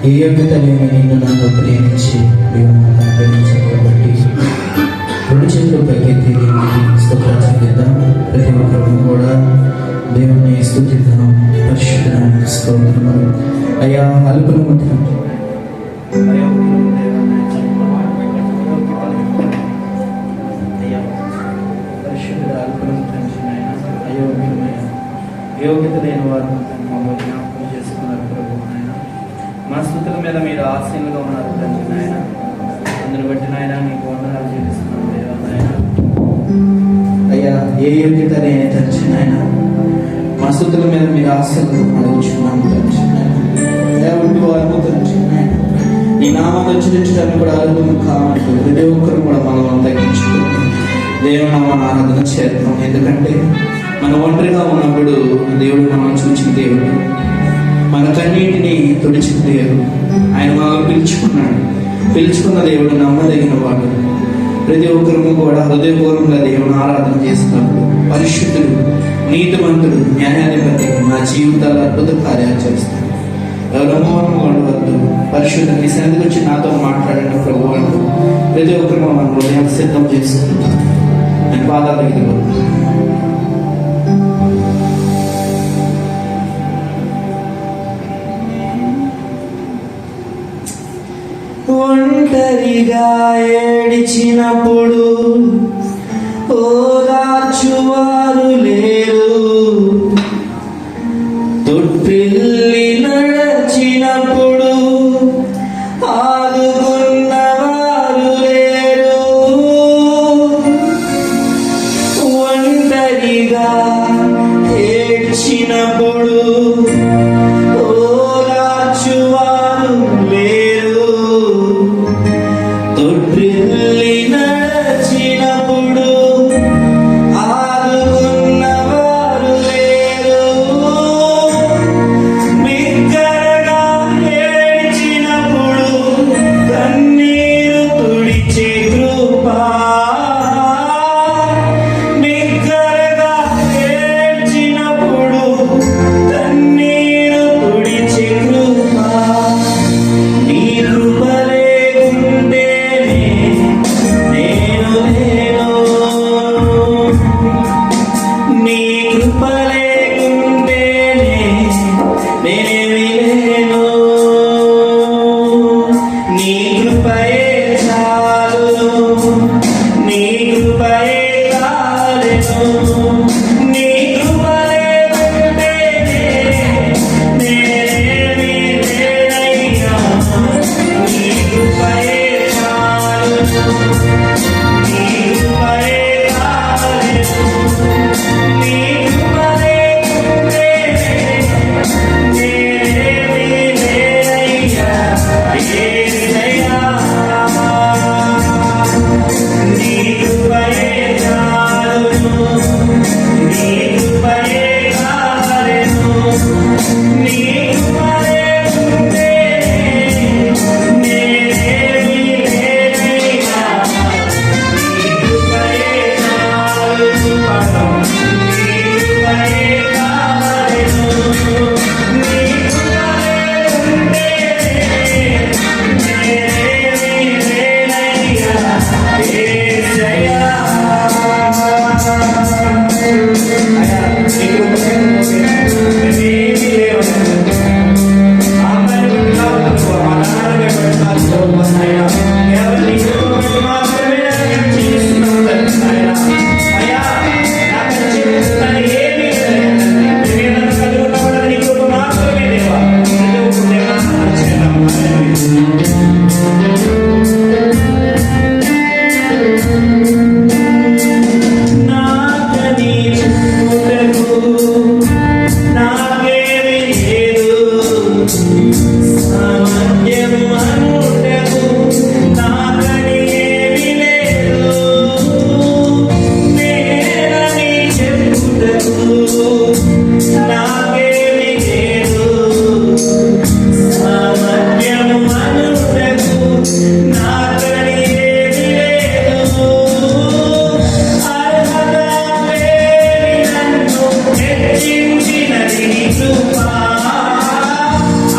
ఏ యోగ్యత లేని నిన్ను నన్ను ప్రేమించి కాబట్టి రెండు చేతులు పైకెత్తి దేవునికి స్తోత్రం చెల్లిద్దాం. ప్రతి ఒక్కరు కూడా దేవుని స్తుతిద్దాం. పరిశుద్ధ స్తోత్రం. అయ్యా అలుపుల మధ్య యోగ్యత లేని వారు మమ్మల్ని జ్ఞాపకం చేసుకున్నారు ప్రభు నాయన. మా స్తుతుల మీద మీరు ఆశీనులుగా ఉన్నారు తండ్రి నాయన. అందుని బట్టి నాయన నీకు వందనాలు చెల్లిస్తున్నాను దేవా నాయన. అయ్యా ఏ యోగ్యత లేని తండ్రి నాయన, మా స్తుతుల మీద మీరు ఆశలు అడుగుచున్నాము తండ్రి నాయన. అయ్యా ఉండి వారు తండ్రి నాయన ఈ నామం ఉచ్చరించడానికి కూడా అర్హులు కావంటూ ప్రతి ఒక్కరు కూడా మనం తగ్గించుకొని దేవునామాన్ని ఆరాధన చేద్దాం. ఎందుకంటే మన ఒంటరిగా ఉన్నప్పుడు దేవుడు మనం చూచిన దేవుడు, మన కన్నీటిని తుడిచిన దేవుడు. ఆయన మనల్ని పిలుచుకున్న దేవుడు నమ్మదగిన వాడు. ప్రతి ఒక్కరు కూడా హృదయపూర్వకంగా దేవుని ఆరాధన చేస్తున్నప్పుడు పరిశుద్ధుడు, నీతిమంతుడు, న్యాయాధిపతి నా జీవితాలు అద్భుత కార్యాలు చేస్తాడు. ఎవరు మౌనం ఉండవద్దు. పరిశుద్ధ నీ సన్నిధికి వచ్చి నాతో మాట్లాడిన ప్రభు అంటూ ప్రతి ఒక్కరు మన హృదయం సిద్ధం చేసుకుంటాం. నేను పాదాల దగ్గరికి పోతున్నాను. ఒంటరిగా ఏడిచినప్పుడు ఓదార్చువారు లేరు, తొట్టిల్లి నడచినప్పుడు ఆదుకున్నవారు లేరు. ఒంటరిగా ఏడ్చినప్పుడు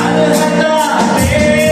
Arhata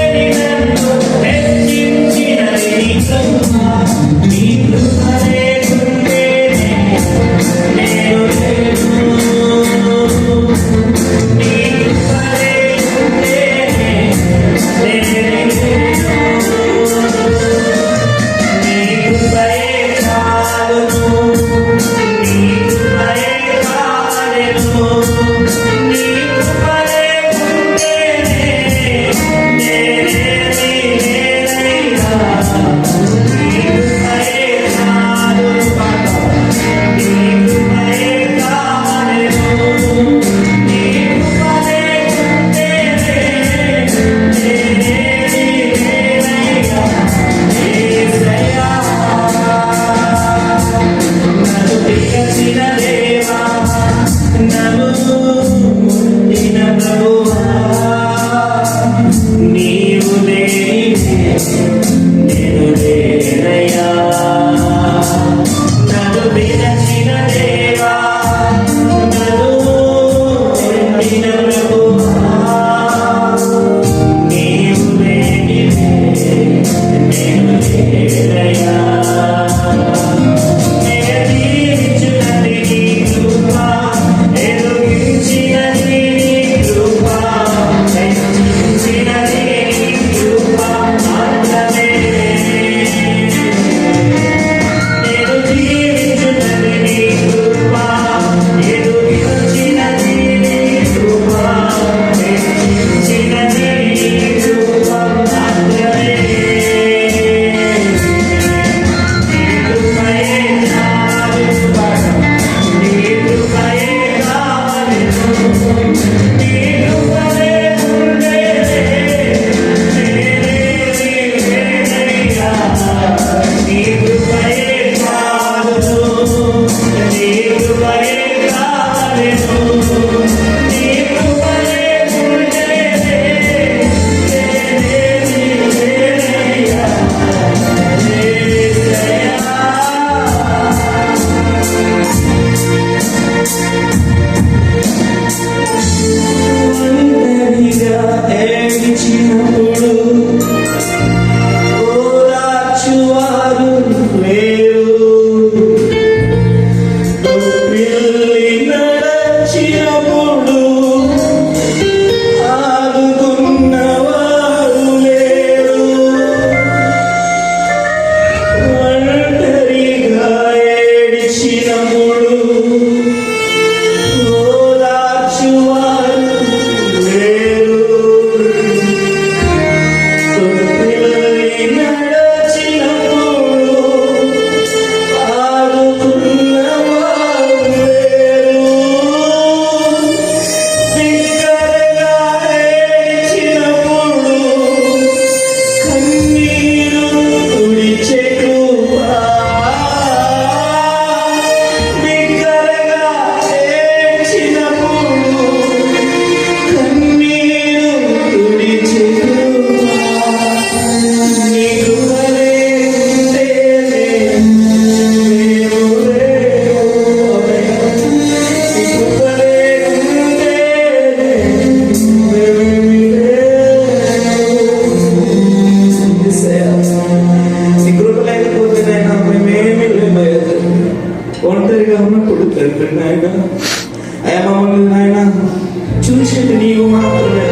చూసేది నీవు మాత్రమే.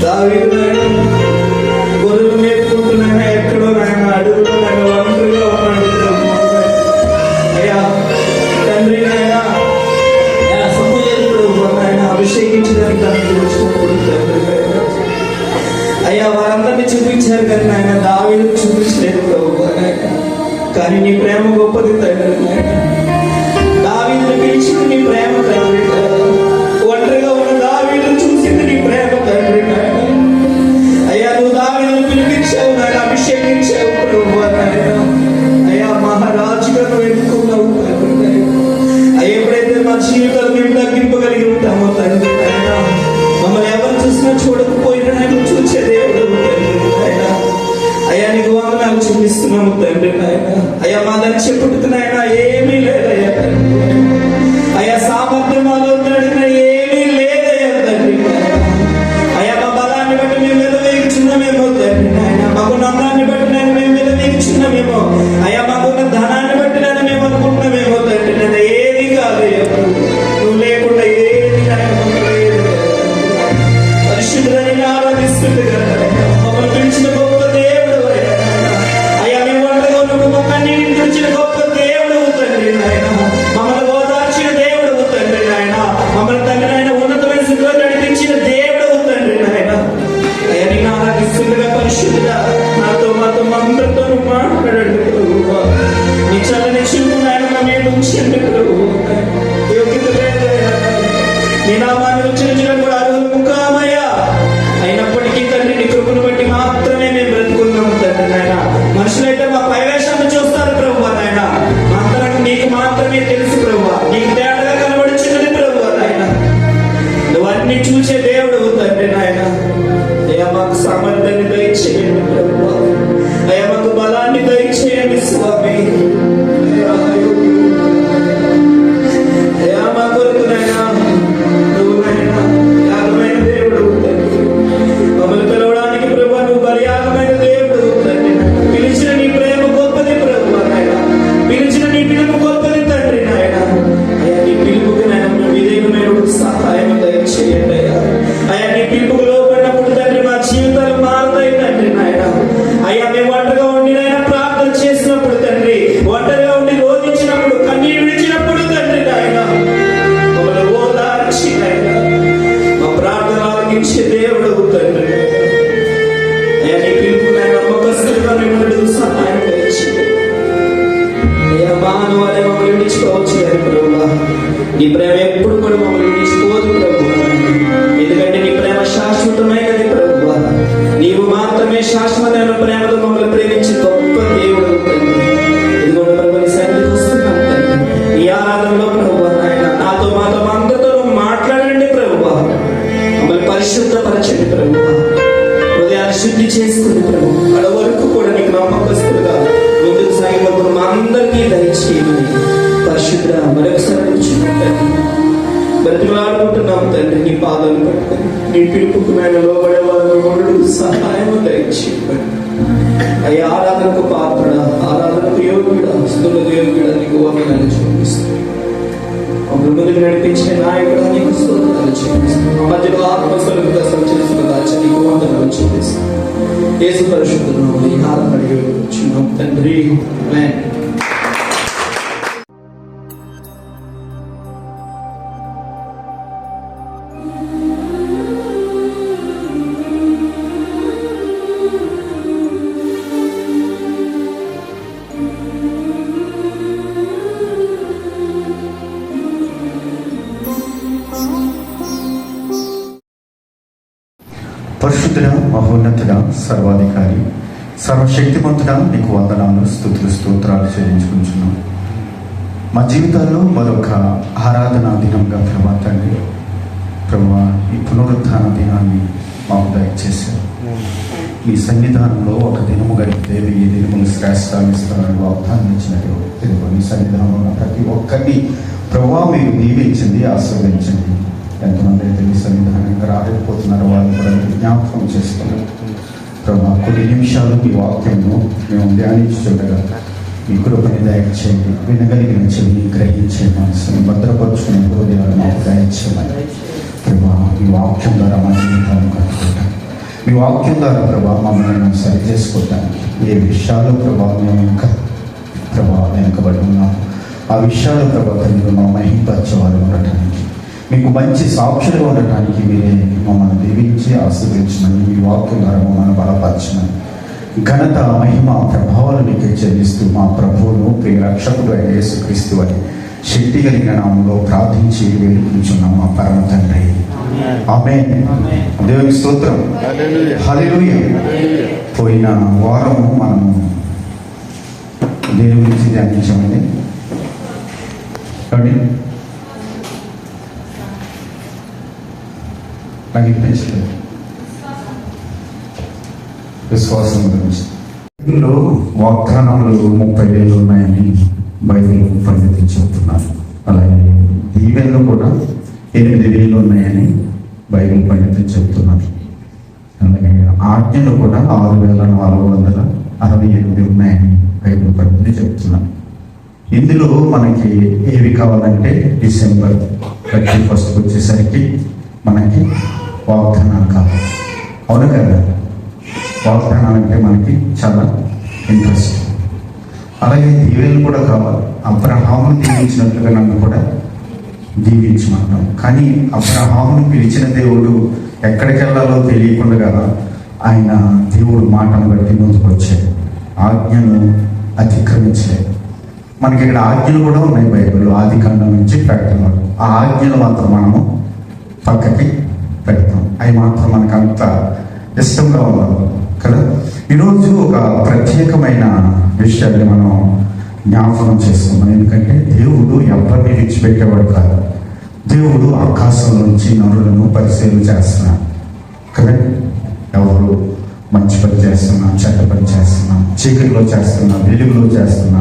దావీదు గొర్రెలు మేపుకుంటున్నాయన ఎక్కడో నాయన అడుగులో నాయన ఒంటరిగా ఉన్నాడు. అయ్యా తండ్రి నాయన సమూయేలు నాయన అభిషేకించడానికి దానికి వచ్చినప్పుడు తండ్రి అయ్యా వారందరినీ చూపించారు కానీ నాయన దావీదు చూపించలేదు ప్రభు. కానీ నీ ప్రేమ గొప్పది తండ్రి. దావీదుని పిలిచింది నీ ప్రేమ తండ్రి. ఒంటరిగా ఉన్న దావీదుని చూసింది నీ ప్రేమ తండ్రి. అయ్యా నువ్వు దావీదుని పిలిపించావు నాయన, అభిషేకించావు ప్రభు నాయన. అయ్యా మహారాజుగా నువ్వు ఎన్నుకున్నావు తండ్రి. అయ్యా ఎప్పుడైతే మా జీవితాలు మేము తగ్గింపగలిగి ఉంటామో తండ్రి నాయన, మమ్మల్ని ఎవరు చూసినా చూడకపోయినా నేను చూసే దేవుడు తండ్రి నాయన. అయ్యా నీకు వందనాలు చూపిస్తున్నాము తండ్రి నాయన. అయ్యా మా దాన్ని చెప్పుతున్నాయన ఏమీ లేదయ్యా తండ్రి. అయ్యా సామర్థ్యం మాలో అడిగిన ఏమీ లేదయ్యా తండ్రి. అయ్యా మా బలాన్ని బట్టి మేము వెలవేయుచున్నామేమో తండ్రి నాయన, మాకు నమ్మాన్ని బట్టి నేను మేము వెలవేయుచున్నామేమో. అయ్యా మాకున్న ధనాన్ని బట్టి నేను మేము అనుకుంటున్నామేమో తండ్రి. నేను ఏది కాదయ్యా, నువ్వు లేకుండా ఏది లేదు. పరిశుద్ధులని ఆరాధిస్తుంది కదా మమ్మల్ని పిలిచిన గొప్ప దేవుడు. అయ్యా మేము వంటగా నువ్వు మమ్మల్ని పిలిచిన గొప్ప దేవుడు. నీ ప్రేమ ఎప్పుడు కూడా మమ్మల్ని విడిచిపోదు ప్రభు. ఎందుకంటే నీ ప్రేమ శాశ్వతమైనది ప్రభు. నీవు మాత్రమే శాశ్వతమైన ప్రేమతో మమ్మల్ని ప్రేమించి గొప్ప దేవుడు తండ్రి. ఇదిగోండి ప్రభు, నీ సన్నిధికి వస్తున్నాం తండ్రి. ఈ ఆరాధనలో ప్రభు నాయన నాతో మాతో అందరితో మాట్లాడండి ప్రభు. మమ్మల్ని పరిశుద్ధపరచండి ప్రభు. హృదయాన్ని శుద్ధి చేసుకుని ప్రభు అక్కడ వరకు కూడా నీకు నమ్మకస్తులుగా ముందుకు సాగిపోతున్న మా అందరికీ దయచేయమని పరిశుద్ధ మరొకసారి బ్రతిమలాడుకుంటున్నాం తండ్రి. నీ పాదాలు పట్టుకొని నీ పిలుపుకు మేము లోబడే వారు సహాయం దయచేయమని. అయ్యా ఆరాధనకు పాత్ర, ఆరాధనకు యోగ్యుడ, స్తుతులకు యోగ్యుడ నీకు వందనాలు చూపిస్తాను. ముందుకు నడిపించే నాయకుడు నీకు స్తోత్రాలు చూపిస్తాను. మధ్యలో ఆత్మస్వరూపంగా సంచరిస్తున్న దాచి నీకు వందనాలు చూపిస్తాను. యేసు పరిశుద్ధ నామములో ఆరాధన చేయుచున్నాం తండ్రి. ఆమేన్. పరిశుద్ధుడ, మహోన్నతుడ, సర్వాధికారి, సర్వశక్తిమంతుడ నీకు వందనాలు, స్తుతులు, స్తోత్రాలు చెల్లించుకుంటున్నాం. మా జీవితాల్లో మరొక ఆరాధనా దినంగా ప్రభా తండ్రి, ప్రభా ఈ పునరుత్థాన దినాన్ని మాకు దయచేశారు. ఈ సన్నిధానంలో ఒక దినము గడిపితే 1000 దినములు శ్రేష్టాన్ని ఇస్తారని వాగ్దానం ఇచ్చినట్టు తెలుగు ఈ సన్నిధానంలో ఉన్న ప్రతి ఒక్కరిని ప్రభా మీరు దీవించండి, ఆశీర్వదించండి. ఎంతమంది అయితే ఈ సన్నిధానంగా రాలేకపోతున్నారో వాళ్ళు కూడా జ్ఞాపకం చేసుకున్నారు ప్రభా. కొన్ని నిమిషాలు మీ వాక్యంలో మేము ధ్యానించుండగా మీ కృపని దయచేయండి. వినగలిగిన చెవిని గ్రహించే మనసుని భద్రపరుచుకునే హృదయాలు మాకు దయచేయమని ప్రభా. మీ వాక్యం ద్వారా మా జీవితాన్ని కట్టుకుంటాం. మీ వాక్యం ద్వారా ప్రభా మమ్మల్ని మేము సరి చేసుకోవటానికి ఏ విషయాలు ప్రభా మేము ఇంకా ప్రభా వెనుకబడి ఉన్నాం ఆ విషయాలు ప్రభా తండ్రి మా మహింపరచేవారు ఉండటానికి, మీకు మంచి సాక్షులుగా ఉండటానికి మీరే మమ్మల్ని దీవించి ఆశీర్వదించమని, మీ వాక్యం ద్వారా మమ్మల్ని బలపరచమని, ఘనత మహిమ ప్రభావాలు నీకే చెల్లిస్తూ మా ప్రభువును ప్రియ రక్షకుడు అయిన యేసుక్రీస్తు అని శక్తి కలిగిన నామంలో ప్రార్థించి వేడుకుంటున్నాం మా పరమ తండ్రి. ఆమేన్. దేవునికి స్తోత్రం. హల్లెలూయా. పోయిన వారము మనము దేని గురించి ధ్యానించామండి? నాకు ఇప్పించలేదు. విశ్వాసం గురించి ఇందులో వాగ్దానాలు 30,000 ఉన్నాయని బైబిల్ పండితులు చెబుతున్నారు. అలాగే దీవెనలు కూడా 8,000 ఉన్నాయని బైబిల్ పండితులు చెబుతున్నారు. అలాగే ఆజ్ఞలు కూడా 6,468 ఉన్నాయని బైబిల్ పండితులు చెబుతున్నారు. ఇందులో మనకి ఏవి కావాలంటే డిసెంబర్ 31 వచ్చేసరికి మనకి వాగ్దానాలు కావాలి. అవును కదా? వాగ్దానాలు అంటే మనకి చాలా ఇంట్రెస్ట్. అలాగే దీవెనలు కూడా కావాలి. అబ్రహామును దీవించినట్లుగా నన్ను కూడా దీవించమంటాం. కానీ అబ్రహామును పిలిచిన దేవుడు ఎక్కడికి వెళ్ళాలో తెలియకుండా ఆయన దేవుడు మాటను బట్టి ముందుకు వచ్చాడు. ఆజ్ఞను అతిక్రమించలేదు. మనకి ఇక్కడ ఆజ్ఞలు కూడా ఉన్నాయి బైబిల్లో, ఆదికాండం నుంచి ప్రకటన వరకు. ఆ ఆజ్ఞలు మాత్రం మనము పక్కకి పెడతాం. అవి మాత్రం మనకు అంత ఇష్టంగా ఉన్నాం కదా. ఈరోజు ఒక ప్రత్యేకమైన విషయాన్ని మనం జ్ఞాపకం చేసుకున్నాం. ఎందుకంటే దేవుడు ఎవరిని విడిచిపెట్టేవాడు కాదు. దేవుడు ఆకాశం నుంచి నరులను పరిశీలన చేస్తున్నాడు కదా. ఎవరు మంచి పని చేస్తున్నా, చెడ్డ పని చేస్తున్నా, చీకటిలో చేస్తున్నా, వెలుగులో చేస్తున్నా,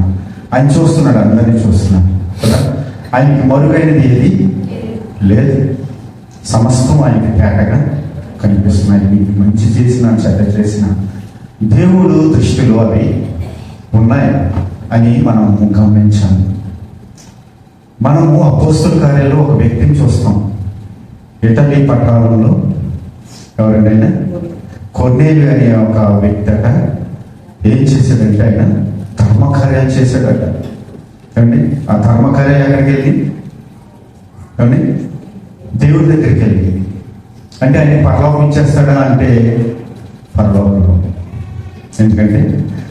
ఆయన చూస్తున్నాడు, అందరినీ చూస్తున్నాడు కదా. ఆయనకి మరుగైనది ఏది లేదు. సమస్తం ఆయనకి తేటగా కనిపిస్తున్నాయి. మీకు మంచి చేసిన, చెడ్డ చేసిన దేవుడు దృష్టిలో అవి ఉన్నాయి అని మనం గమనించాలి. మనము అపోస్తల కార్యాల్లో ఒక వ్యక్తిని చూస్తాం. ఇటలీ పట్టణంలో ఎవరైనా కొర్నేలియు అనే ఒక వ్యక్తి అట ఏం చేశాడంటే ఆయన ధర్మకార్యాలు చేశాడట. ఏమండి? ఆ ధర్మకార్యాలు ఎక్కడికి వెళ్ళి ఏమండి? దేవుడి దగ్గరికి వెళ్ళి. అంటే ఆయన పరలోకం ఇచ్చేస్తాడా అంటే పరలోకంలో. ఎందుకంటే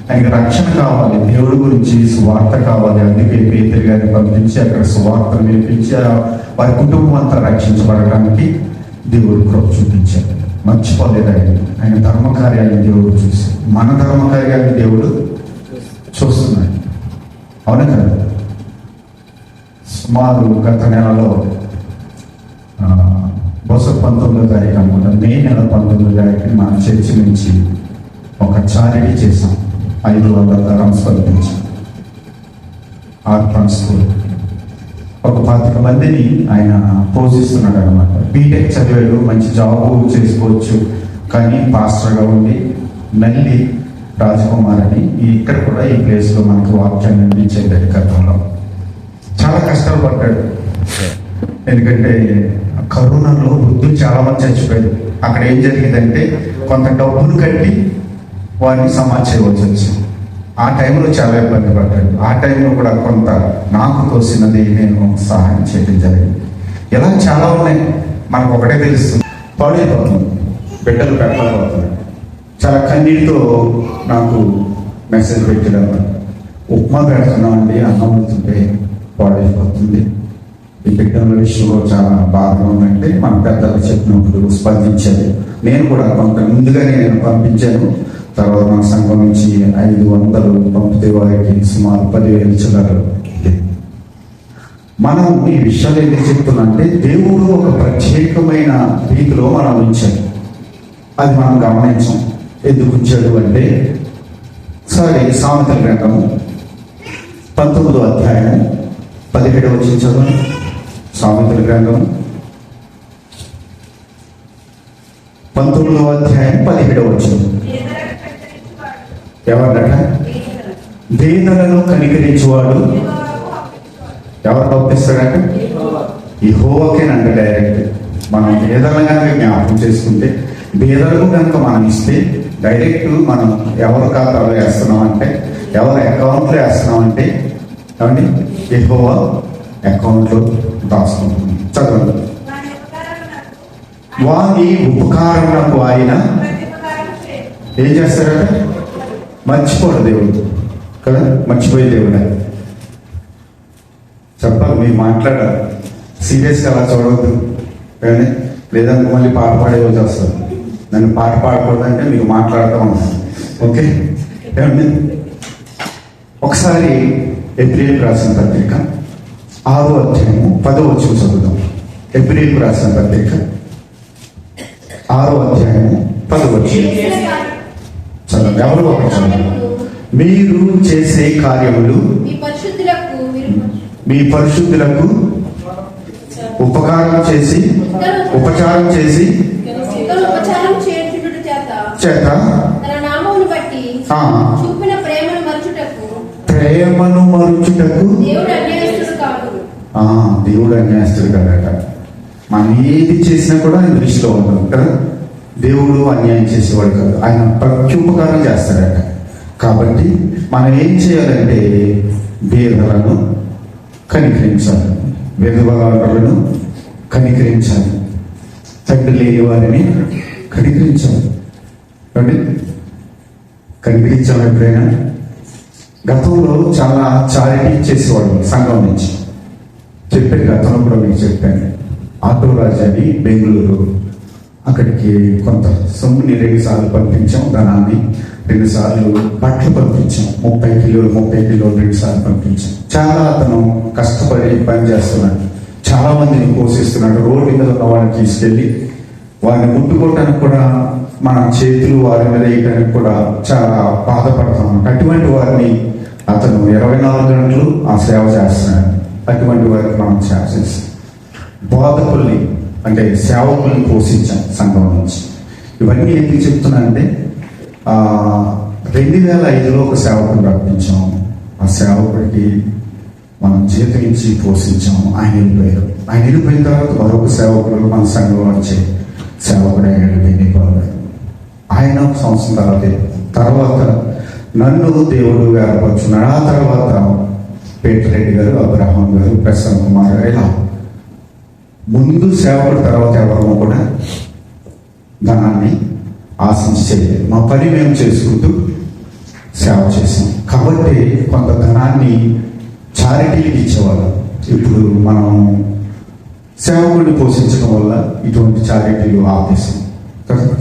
ఆయనకి రక్షణ కావాలి, దేవుడి గురించి సువార్త కావాలి. అందుకే పేతురు గారిని పంపించి అక్కడ సువార్తను వినిపించి వారి కుటుంబం అంతా రక్షించబడడానికి దేవుడు కృప చూపించాడు. మర్చిపోలేదు ఆయన ధర్మకార్యాన్ని దేవుడు చూసి, మన ధర్మకార్యాన్ని దేవుడు చూస్తున్నాడు. అవునా కదా? సుమారు గత నెలలో బహుశా 19వ తారీఖు అనుకుంటా, మే నెల 19వ తారీఖుని మన చర్చి నుంచి ఒక చారిటీ చేశాం. 500 ధరమ్స్ పంపించాం. ఆర్ఫన్ స్కూల్ ఒక 25 మందిని ఆయన పోషిస్తున్నాడు అనమాట. బీటెక్ చదివాడు, మంచి జాబ్ చేసుకోవచ్చు, కానీ పాస్టర్గా ఉండి మళ్ళీ రాజకుమార్ అని ఇక్కడ కూడా ఈ ప్లేస్లో మనకు వాక్యాన్ని అందించేది. గతంలో చాలా కష్టాలు పడ్డాడు. ఎందుకంటే కరోనాలో వృద్ధులు చాలా మంది చచ్చిపోయారు. అక్కడ ఏం జరిగిందంటే కొంత డబ్బులు కట్టి వారిని సమాజ్ చేయవలసి వచ్చింది. ఆ టైంలో చాలా ఇబ్బంది పడ్డాడు. ఆ టైంలో కూడా కొంత నాకు తోసినది నేను సహాయం చేయడం జరిగింది. ఇలా చాలా ఉన్నాయి. మనకు ఒకటే తెలుస్తుంది, పాడైపోతుంది, బిడ్డలు పెట్టలేకపోతున్నాడు. చాలా కన్నీటితో నాకు మెసేజ్ పెట్టాడు, ఉప్మా పెడుతున్నామండి, అన్నం వెళ్తుంటే పాడైపోతుంది, ఈ బిడ్డల విషయంలో చాలా బాధగా ఉందంటే మన పెద్దలు చెప్పినప్పుడు స్పందించారు. నేను కూడా కొంత ముందుగానే నేను పంపించాను. తర్వాత మన సంఘం నుంచి 500 పంపితే వారికి సుమారు 10,000 చిల్లర. మనం ఈ విషయాలు ఎందుకు చెప్తున్నా అంటే దేవుడు ఒక ప్రత్యేకమైన రీతిలో మనం ఉంచాడు. అది మనం గమనించాం. ఎందుకు ఉంచాడు అంటే సరే, సామెతల గ్రంథము 19వ అధ్యాయం 17వ వచనం చదవండి. సామెతల గ్రంథం 19వ అధ్యాయం 17వ వచనం. ఎవరట? వేదనను కనికరించువాడు ఎవరు పంపిస్తాడంటే యెహోవాకేనంట. డైరెక్ట్ మనం వేదనలు కనుక జ్ఞాపకం చేసుకుంటే, వేదనలు కనుక మనం ఇస్తే డైరెక్ట్ మనం ఎవరి ఖాతాలో వేస్తున్నామంటే, ఎవరి అకౌంట్లో వేస్తున్నామంటే ఏమండి యెహోవా అకౌంట్లో దాచుకుంటుంది. చదవండి. వాని ఉపకారమునకు ఆయన ఏం చేస్తారట? మర్చిపోడు దేవుడు కదా, మర్చిపోయే దేవుడు. చెప్పాలి, మీరు మాట్లాడాలి, సీరియస్గా అలా చూడవద్దు కానీ, లేదంటే మళ్ళీ పాట పాడేవాళ్ళు వస్తారు. నన్ను పాట పాడకూడదంటే మీకు మాట్లాడుతూ ఉంటాను. ఓకే ఏమండి? ఒకసారి ఏప్రిల్ రాసిన పత్రిక 6వ అధ్యాయము 10వ వచనం చదువుదాం. ఏప్రిల్ రాసిన పత్రిక 6వ అధ్యాయము 10వ వచనం చదవండి. ఎవరు ఒక చదవండి. మీరు చేసే కార్యములు మీ పరిశుద్ధులకు ఉపచారం చేసి చేత ప్రేమను మరుచుటకు దేవుడు అన్యాయస్తుడు కదట. మనం ఏది చేసినా కూడా ఆయన దృష్టిలో ఉంటుంది కదా. దేవుడు అన్యాయం చేసేవాడు కాదు, ఆయన ప్రత్యుపకారం చేస్తాడట. కాబట్టి మనం ఏం చేయాలంటే వేదలను కనికరించాలి, విధవలను కనికరించాలి, తండ్రి లేని వారిని కనికరించాలి. కనికరించాలి. ఎప్పుడైనా గతంలో చాలా చారిటీ చేసేవాడు సంఘం నుంచి చెప్పాను. గతంలో కూడా మీకు చెప్పాను. ఆటో రాజా అని బెంగళూరు, అక్కడికి కొంత సొమ్ముని 2 సార్లు పంపించాం. ధనాన్ని 2 సార్లు బట్టలు పంపించాం. 30 కిలోలు 2 సార్లు పంపించాం. చాలా అతను కష్టపడి పని చేస్తున్నాడు. చాలా మందిని పోషిస్తున్నాడు. రోడ్డు మీద ఉన్న వాడిని తీసుకెళ్ళి వారిని ముట్టుకోవటానికి కూడా మన చేతులు వారి మీద వేయడానికి కూడా చాలా బాధపడతాం. అటువంటి వారిని అతను 24 గంటలు ఆ సేవ చేస్తున్నాడు. అటువంటి వారికి మనం సేవ చేస్తాం. బోధకుల్ని అంటే సేవకుల్ని పోషించాం సంఘం నుంచి. ఇవన్నీ ఎందుకు చెప్తున్నానంటే 2005లో ఒక సేవకుని రప్పించాం. ఆ సేవకుడికి మనం జీతం ఇచ్చి పోషించాము. ఆయన వెళ్ళిపోయారు. ఆయన వెళ్ళిపోయిన తర్వాత మరొక సేవకుడు మన సంఘంలో వచ్చే సేవకుడు అయ్యాడు వెళ్ళిపోయాడు. ఆయన 1 సంవత్సరం తర్వాత నన్ను దేవుడు ఏర్పరచున్నాడు. ఆ తర్వాత పేటరెడ్డి గారు, అబ్రహాం గారు, ప్రసన్న కుమార్ గారు, ఇలా ముందు సేవకుడు తర్వాత ఎవరో కూడా ధనాన్ని ఆశించి చేయలేదు. మా పని మేము చేసుకుంటూ సేవ చేసాం. కాబట్టి కొంత ధనాన్ని చారిటీకి ఇచ్చేవాళ్ళం. ఇప్పుడు మనం సేవకుడిని పోషించడం వల్ల ఇటువంటి చారిటీలు ఆపేసాం.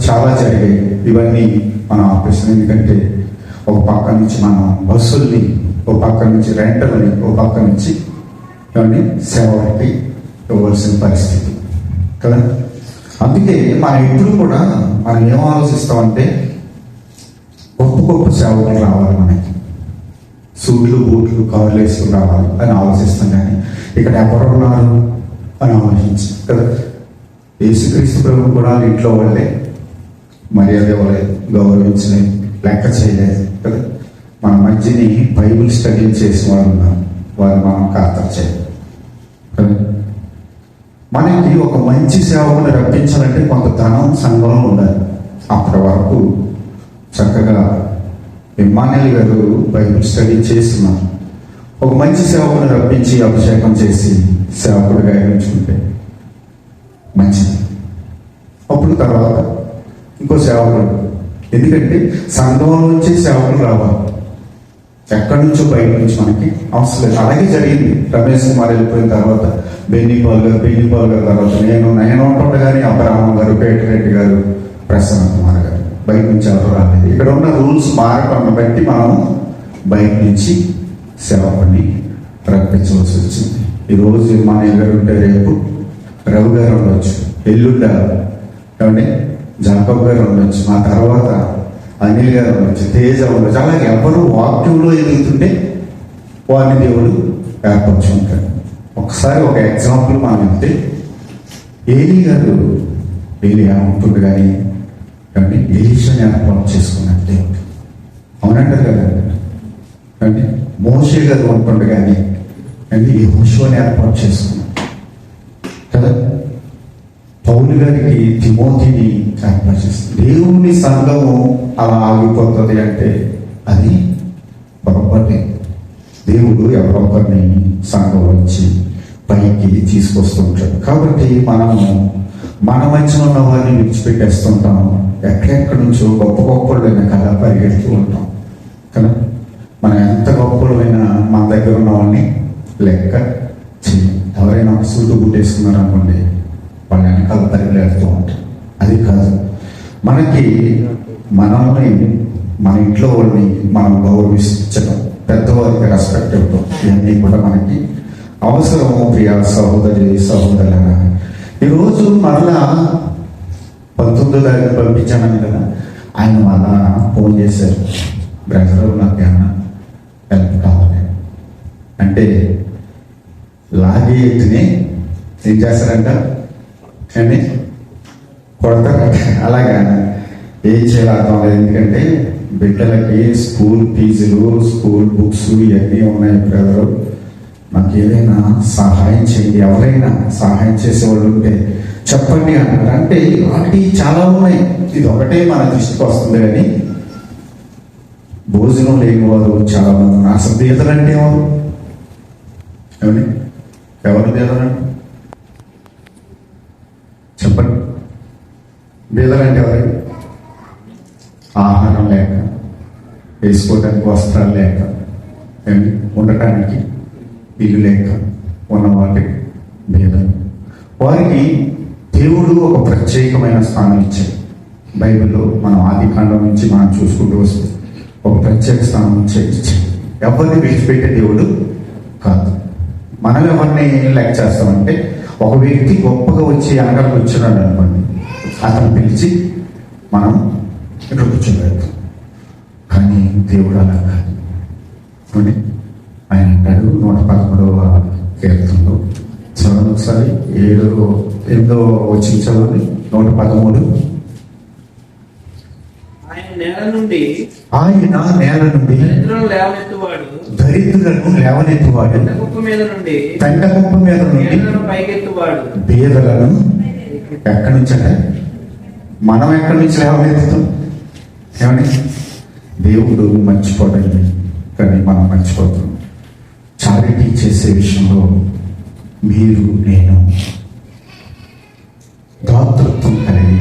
చాలా జరిగాయి, ఇవన్నీ మనం ఆపేసాం. ఎందుకంటే ఒక పక్క నుంచి మనం బస్సుల్ని, ఒక పక్క నుంచి రెంటల్ని, ఒక పక్క నుంచి ఇవన్నీ సేవకి ఇవ్వాల్సిన పరిస్థితి కదా. అందుకే మనం ఎప్పుడు కూడా మనం ఏం ఆలోచిస్తామంటే గొప్ప గొప్ప సేవకులు రావాలి, మనకి సూట్లు బూట్లు కార్లు వేసుకుని రావాలి అని ఆలోచిస్తాం. కానీ ఇక్కడ ఎవరు ఉన్నారు అని ఆలోచించాం కదా. యేసుక్రీస్తు ప్రభు కూడా ఇంట్లో వాళ్ళే మర్యాద ఇవ్వలేదు, గౌరవించలేదు, లెక్క చేయలేదు కదా. మన మధ్యని బైబిల్ స్టడీ చేసిన వాళ్ళు ఉన్నారు, వాళ్ళు మనం ఖాతరు చేయాలి కదా. మనకి ఒక మంచి సేవకుని రప్పించాలంటే కొంత ధనం సంఘంలో ఉండాలి. అప్పటి వరకు చక్కగా ఇమ్మానుయేల్ గారు బైబిల్ స్టడీ చేస్తున్నారు. ఒక మంచి సేవకుని రప్పించి అభిషేకం చేసి సేవకుడిగా ఎంచుకుంటే మంచిది. అప్పుడు తర్వాత ఇంకో సేవకుడు, ఎందుకంటే సంఘం నుంచి సేవకులు రావాలి, ఎక్కడి నుంచో బయట నుంచి మనకి అవసరం లేదు. అలాగే జరిగింది. రమేష్ కుమార్ వెళ్ళిపోయిన తర్వాత బెన్నిపాల్ గారు తర్వాత నేను ఉంటుండగానే అబ్రహం గారు, పేటరెడ్డి గారు, ప్రసన్న కుమార్ గారు, బయట నుంచి ఎవరు రాలేదు. ఇక్కడ ఉన్న రూల్స్ మారటం బట్టి మనం బయట నుంచి సేవకుని రప్పించవలసి వచ్చింది. ఈరోజు ఇమ్మానుయేల్ గారు ఉంటే రేపు రవి గారు ఉండొచ్చు, ఎల్లుండ ఏమంటే జాకబ్ గారు ఉండొచ్చు, ఆ తర్వాత అనిల్ గారు ఉండొచ్చు, తేజ ఉండొచ్చు. అలాగే ఎవరు వాక్యంలో ఎదుగుతుంటే వారిని దేవుడు ఏర్పరచుకుంటాడు. ఒకసారి ఒక ఎగ్జాంపుల్ మనం వెళ్తే ఏలీ గారు ఉంటుంది కానీ ఎలీషాని ఏర్పాటు చేసుకున్నట్టు దేవుడు, అవునంటారు కదా. అంటే మోషే గారు ఉంటుండే కానీ యెహోషువని ఏర్పాటు చేసుకున్నాడు కదా. పౌలు గారికి తిమోతిని ఏర్పాటు చేస్తుంది. దేవుని సంఘము అలా ఆగిపోతుంది అంటే అది పొరపాటే. దేవుడు ఎవరొకరిని సంఘం వచ్చి పైకి తీసుకొస్తూ ఉంటాడు. కాబట్టి మనము మన మధ్యన ఉన్న వారిని విడిచిపెట్టేస్తుంటాం, ఎక్కడెక్కడి నుంచో గొప్ప గొప్పలైన కళ పరిగెడుతూ ఉంటాం కదా. మనం ఎంత గొప్పలైనా మన దగ్గర ఉన్న వాళ్ళని లెక్క చేయం. ఎవరైనా ఒక సూటు బుట్టేసుకున్నారు అనుకోండి, వాళ్ళ వెనకాల పరిగెడుతూ ఉంటాం. అది కాదు, మనకి మనల్ని, మన ఇంట్లో వాళ్ళని మనం గౌరవించడం, పెద్దవారికి రెస్పెక్ట్ ఇవ్వడం, ఇవన్నీ కూడా మనకి అవసరము. ప్రియ సహోదరి సహోదరులారా, ఈరోజు మరలా 19వ తారీఖు పంపించానని కదా, ఆయన మళ్ళా ఫోన్ చేశారు, బ్రదర్ నాకు ఏమన్నా హెల్ప్ కావాలి అంటే లాగే ఎత్తుని ఏం చేస్తారంట అని కొడతారంట. అలాగా ఏం చేయాలి అర్థం లేదు. ఎందుకంటే బిడ్డలకి స్కూల్ ఫీజులు, స్కూల్ బుక్స్ ఇవన్నీ ఉన్నాయి. బ్రదరు నాకు ఏదైనా సహాయం చేయండి, ఎవరైనా సహాయం చేసేవాళ్ళు ఉంటే చెప్పండి అన్నారు. అంటే ఇలాంటివి చాలా ఉన్నాయి. ఇది ఒకటే మన దృష్టికి వస్తుంది కానీ భోజనం లేని వారు చాలా మంది ఉన్నారు. అసలు బీదలంటే ఎవరు? ఏమండి, ఎవరు బీదలంటే చెప్పండి. బీదలంటే ఎవరు? ఆహారం లేక, వేసుకోవడానికి వస్త్రాలు లేక, ఉండటానికి ఇల్లు లేక ఉన్న వాటికి బీదలు. వారికి దేవుడు ఒక ప్రత్యేకమైన స్థానం ఇచ్చాడు. బైబిల్లో మనం ఆది కాండం నుంచి మనం చూసుకుంటూ వస్తే ఒక ప్రత్యేక స్థానం ఇచ్చాడు. ఎవరిని విడిచిపెట్టే దేవుడు కాదు. మనం ఎవరిని లెక్క చేస్తామంటే, ఒక వ్యక్తి గొప్పగా వచ్చి అనగానే వచ్చినాడు అనుకోండి, అతను పిలిచి మనం ఇక్కడ కూర్చోబెడతాం. కానీ దేవుడు అలా కాదు. ఆయన అంటాడు 111వ కీర్తనలో, చదవండి ఒకసారి, 8వ వచ్చిన చదవండి. 113. ఆయన నేల నుండి దరిద్రులను లేవనెత్తువాడు, పెండకుప్ప మీద నుండి బీదలను ఎక్కడి నుంచి అంటే మనం ఎక్కడి నుంచి లేవనెత్తుతాం? ఏమని? దేవుడు మర్చిపోడండి, కానీ మనం మర్చిపోతాం. చారిటీ చేసే విషయంలో మీరు నేను దాతృత్వం కలిగి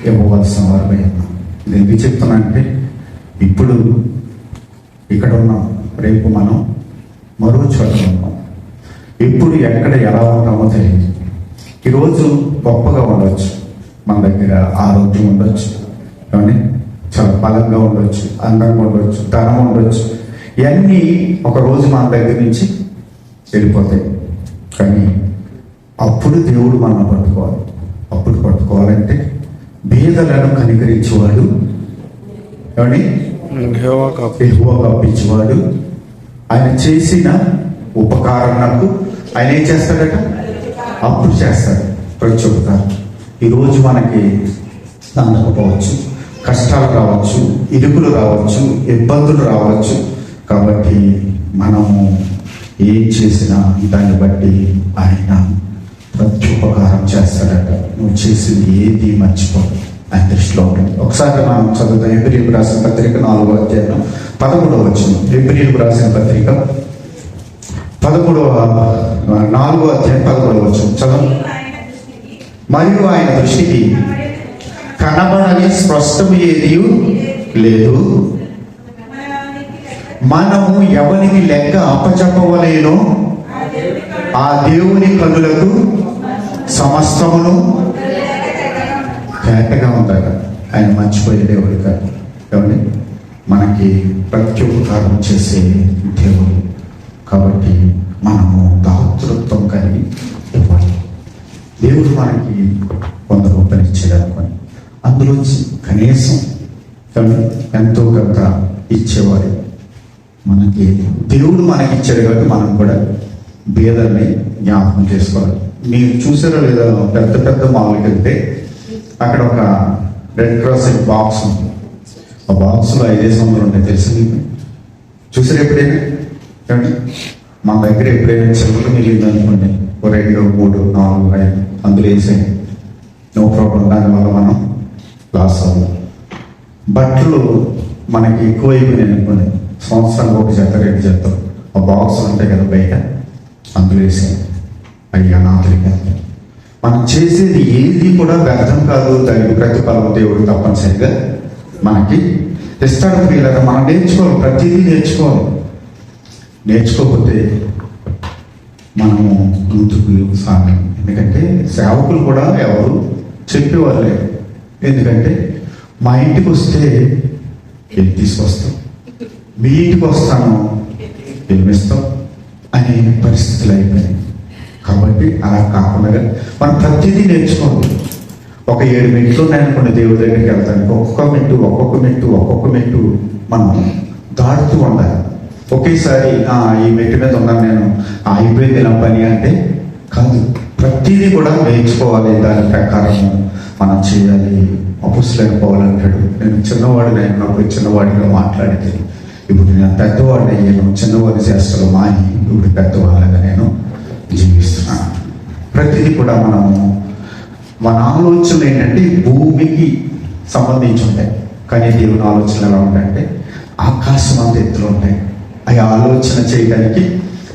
ఇవ్వవలసిన వారమే ఉన్నాం. ఇది ఎందుకు చెప్తున్నా అంటే, ఇప్పుడు ఇక్కడ ఉన్నాం, రేపు మనం మరో చోట ఉన్నాం. ఎప్పుడు ఎక్కడ ఎలా ఉంటామో తెలియదు. ఈరోజు గొప్పగా ఉండొచ్చు, మన దగ్గర ఆరోగ్యం ఉండొచ్చు, కానీ చాలా బలంగా ఉండొచ్చు, అందంగా ఉండొచ్చు, ధనం ఉండొచ్చు. ఇవన్నీ ఒకరోజు మన దగ్గర నుంచి వెళ్ళిపోతాయి. కానీ అప్పుడు దేవుడు మనం పట్టుకోవాలి. అప్పుడు పట్టుకోవాలంటే బీదలను కనికరించేవాడు, కానీ యెహోవా కప్పించేవాడు. ఆయన చేసిన ఉపకారణకు ఆయన ఏం చేస్తాడట? అప్పుడు చేస్తాడు ప్రతి ఉపకారం. ఈరోజు మనకి అందకపోవచ్చు, కష్టాలు రావచ్చు, ఇరుకులు రావచ్చు, ఇబ్బందులు రావచ్చు. కాబట్టి మనము ఏం చేసినా దాన్ని బట్టి ఆయన ప్రతి ఉపకారం చేస్తాడట. నువ్వు చేసింది ఏది మర్చిపో, ఆయన దృష్టిలో ఉంటుంది. ఒకసారి మనం చదువుతాం. హెబ్రీయులకు రాసిన పత్రిక 4వ అధ్యాయం 13వ వచనం. హెబ్రీయులకు రాసిన పత్రిక 4వ అధ్యాయం 11వ వచనం చదువు. మరియు ఆయన దృష్టికి కనబడని స్పష్టము ఏది లేదు, మనము ఎవరికి లెక్క అప్పచెప్పవలేనో ఆ దేవుని కనులకు సమస్తమును తేటగా ఉంటాక ఆయన మర్చిపోయే దేవుడు కాదు. కాబట్టి మనకి ప్రత్యుపకారం చేసే దేవుడు. కాబట్టి మనము దాతృత్వం కలిగి ఇవ్వాలి. దేవుడు మనకి 100 రూపాయలు ఇచ్చాడు అనుకోని, అందులోంచి కనీసం ఎంతో కొంత ఇచ్చేవాడు. మనకి దేవుడు మనకి ఇచ్చాడు కాబట్టి మనం కూడా బీదల్ని జ్ఞాపకం చేసుకోవాలి. మీరు చూసారో లేదా, పెద్ద పెద్ద మాల్కి వెళ్తే అక్కడ ఒక రెడ్ క్రాస్ బాక్స్ ఉంది. ఆ బాక్స్లో 500 ఉంటాయి. తెలుసు మీకు? చూసారు ఎప్పుడైనా? కానీ మన దగ్గర ఎప్పుడైనా చిల్లర మిగిలింది అనుకోండి, 2, 3, 4, 5 అందులో వేసేయండి, నో ప్రాబ్లం. దానివల్ల మనం లాస్ అవ్వం. బట్టలు మనకి ఎక్కువైపోయినాయి అనుకోండి, సంవత్సరానికి 1 జత 2 జతలు ఆ బాక్స్ ఉంటాయి కదా బయట, అందులో వేసేయండి. అవి అనాథులకి. మనం చేసేది ఏది కూడా వ్యర్థం కాదు. దానికి ప్రతిఫలం దేవుడు తప్పనిసరిగా మనకి ఇస్తాడు. ప్రియులారా, మనం నేర్చుకోవాలి, ప్రతిదీ నేర్చుకోవాలి. నేర్చుకోకపోతే మనము ముందుకు సాగం. ఎందుకంటే సేవకులు కూడా ఎవరు చెప్పేవాళ్ళే. ఎందుకంటే మా ఇంటికి వస్తే వెళ్ళి తీసుకొస్తాం, మీ ఇంటికి వస్తాను వెళ్ళిస్తాం అనే పరిస్థితులు అయిపోయినాయి. కాబట్టి అలా కాకుండా మనం ప్రతిదీ నేర్చుకోవాలి. ఒక 7 మెట్లు ఉన్నాయనుకోండి, దేవుడి దగ్గరికి వెళ్తానికి ఒక్కొక్క మెట్టు మనం దాటుతూ ఉండాలి. ఒకేసారి ఈ మెట్టు మీద ఉన్నాను నేను, అయిపోయింది నా పని అంటే కాదు. ప్రతిదీ కూడా నేర్చుకోవాలి. దాని ప్రకారం మనం చేయాలి. అపుస్తలుడైన పౌలు అంటాడు, నేను చిన్నవాడిని అయినప్పుడు చిన్నవాడిగా మాట్లాడితే, ఇప్పుడు నేను పెద్దవాడిని అయ్యాను, చిన్నవాడి చేష్టలు మాని ఇప్పుడు పెద్దవాళ్ళగా నేను జీవిస్తున్నాను. ప్రతిదీ కూడా మనము మన ఆలోచనలు ఏంటంటే భూమికి సంబంధించి ఉంటాయి, కానీ దేవుని ఆలోచనలు ఎలా ఉంటాయంటే ఆకాశం అంత ఎత్తులు ఉంటాయి. అవి ఆలోచన చేయడానికి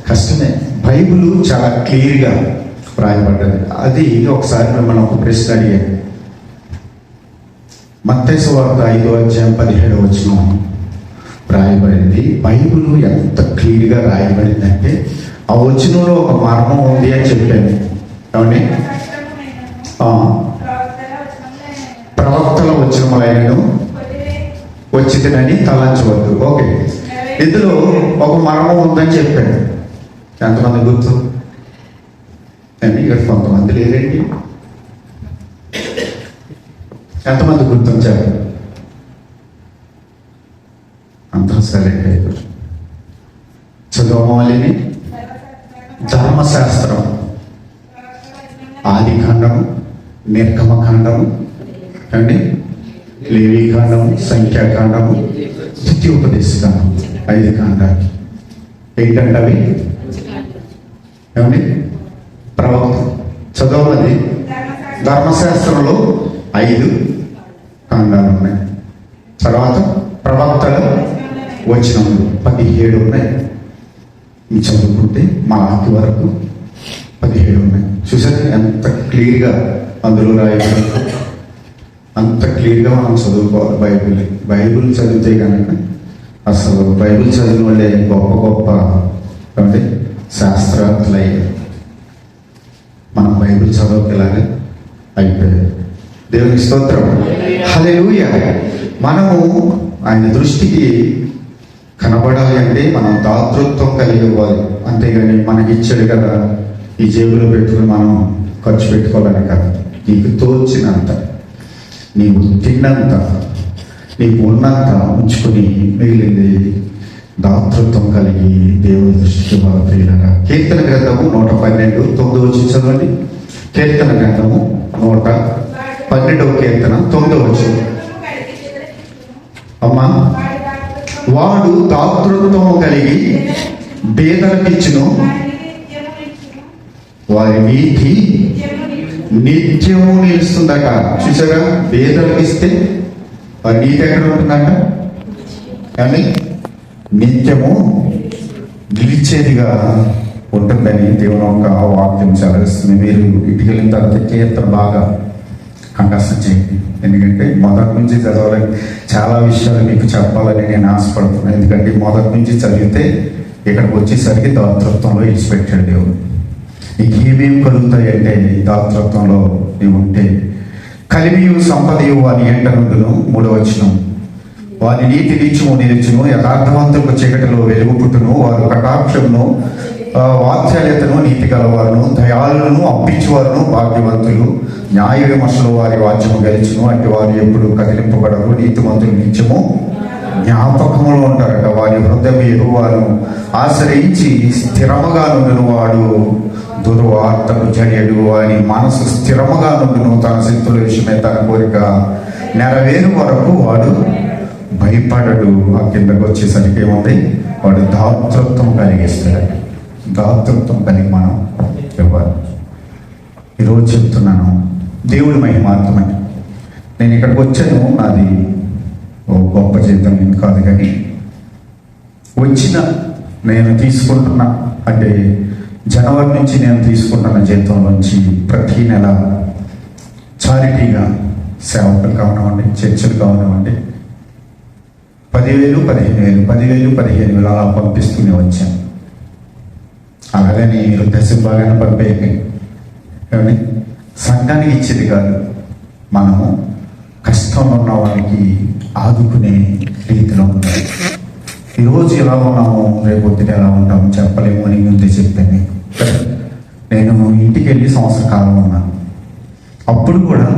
కష్టమే. బైబిల్ చాలా క్లియర్గా రాయబడ్డది. అది ఒకసారి మిమ్మల్ని ఒక ప్రశ్న అడిగాను. మత్తయి సువార్త 5వ అధ్యాయం 17వ వచనం రాయబడింది. బైబిల్ ఎంత క్లియర్గా రాయబడిందంటే ఆ వచనంలో ఒక మర్మం ఉంది అని చెప్పాను. ఏమండి? ప్రవక్తల వచనములైనను వచ్చిందని తలంచవద్దు. ఓకే, ఇందులో ఒక మర్మం ఉందని చెప్పాడు. ఎంతమంది గుర్తు? ఇక్కడ కొంతమంది లేరండి. ఎంతమంది గుర్తించారు? అంతా సరే. చదవమాలిని ధర్మశాస్త్రం, ఆది కాండము, నిర్గమకాండము, అండి లేవీకాండము, సంఖ్యాకాండము, ద్వితీయోపదేశకాండం, 5 కాండాలు. ఏంటంటే అవి ఏమండి? ప్రవక్త చదవమది. ధర్మశాస్త్రంలో 5 కాండాలు ఉన్నాయి. తర్వాత ప్రవక్తల వచనములు 17 ఉన్నాయి. మీ చదువుకుంటే మలాకి వరకు 17 ఉన్నాయి. చూసారు ఎంత క్లియర్గా అందులో రాయబడి. అంత క్లియర్గా మనం చదువుకోవాలి. బైబిల్ చదివితే కనుక అసలు బైబిల్ చదివిన వాళ్ళే గొప్ప గొప్ప ఏమంటే శాస్త్రవేత్తలయ్యారు. మనం బైబిల్ చదవకేలాగా అయిపోయారు. దేవునికి స్తోత్రం. హల్లెలూయా. మనము ఆయన దృష్టికి కనబడాలి అంటే మనం దాతృత్వం కలిగి ఇవ్వాలి. అంతేగాని మనకి ఇచ్చాడు కదా ఈ జేబులో పెట్టుకుని మనం ఖర్చు పెట్టుకోవాలని కదా. నీకు తోచినంత, నీవు తిన్నంత, నీకు ఉన్నంత ఉంచుకుని మిగిలింది దాతృత్వం కలిగి దేవుని దృష్టికి ప్రియులరా. కీర్తన గ్రంథము 112 9 చదవండి. కీర్తన గ్రంథము 112 కీర్తన 9. అమ్మా, వాడు దాతృత్వము కలిగి పేదలకిచ్చును, వారి నీతి నిత్యము నిలుస్తుందట. చూసారా, పేదలకు ఇస్తే వారి నీతి ఎక్కడ ఉంటుందట? కానీ నిత్యము నిలిచేదిగా ఉంటుందని దేవుని ఒక వాక్యం చదివిస్తుంది. మీరు ఇంటికి వెళ్ళిన తర్వాత కీర్తన బాగా కంఠస్థం చేయండి. ఎందుకంటే మొదటి నుంచి చదవాలని చాలా విషయాలు మీకు చెప్పాలని నేను ఆశపడుతున్నాను. ఎందుకంటే మొదటి నుంచి చదివితే ఇక్కడికి వచ్చేసరికి దాతృత్వంలో ఇచ్చిపెట్టాడు దేవుడు. నీకు ఏమేమి కలుగుతాయి అంటే దాతృత్వంలో నీవు ఉంటే కలిమియు సంపదయు వాని ఎంట నుండును. 3వ వచనం, వారి నీతి నిత్యము నిలుచును, యథార్థవంతులకు చీకటిలో వెలుగు పుట్టును, వారు కటాక్షమును వాత్సల్యతను నీతి గలవారును దయాళులను అప్పించేవారును భాగ్యవంతులు. న్యాయ విమర్శలు వారి వాక్యము గెలుచును, అంటే వారు ఎప్పుడు కదిలింపబడరు. నీతిమంతులు నిత్యము జ్ఞాపకములో ఉంటారట. వారి హృదయం ఎరువారు ఆశ్రయించి స్థిరముగా నుండును. వాడు దుర్వార్తకు చర్యడు, వాని మనసు స్థిరముగా నుండును. తన శక్తుల విషయమే తన కోరిక నెరవేరు వరకు వాడు భయపడడు. ఆ కిందకు వచ్చేసరికి ఏముంది? వాడు దాతృత్వం కలిగిస్తాడు. దాతృత్వం కలిగి మనం ఇవ్వాలి. ఈరోజు చెప్తున్నాను, దేవుడి మహిమార్థమని. నేను ఇక్కడికి వచ్చాను, నాది ఓ గొప్ప జీతం ఏం కాదు, కానీ వచ్చిన నేను తీసుకుంటున్న, అంటే జనవరి నుంచి నేను తీసుకుంటున్న జీతం నుంచి ప్రతి నెల చారిటీగా సేవకులు కావనివ్వండి, చర్చలు కావనివ్వండి, 10,000 15,000 10,000 15,000 అలా పంపిస్తూనే వచ్చాను. అలాగని మీరు దశభాగాన్ని పంపేయండి. కానీ సంఘానికి ఇచ్చేది కాదు, మనము కష్టంలో ఉన్న వారికి ఆదుకునే రీతిలో ఉండాలి. ఈరోజు ఎలా ఉన్నాము, రేపు పొద్దున ఎలా ఉంటాము చెప్పలేము అని ముందే చెప్పాను. నేను ఇంటికి వెళ్ళి సంవత్సర కాలం ఉన్నాను. అప్పుడు కూడా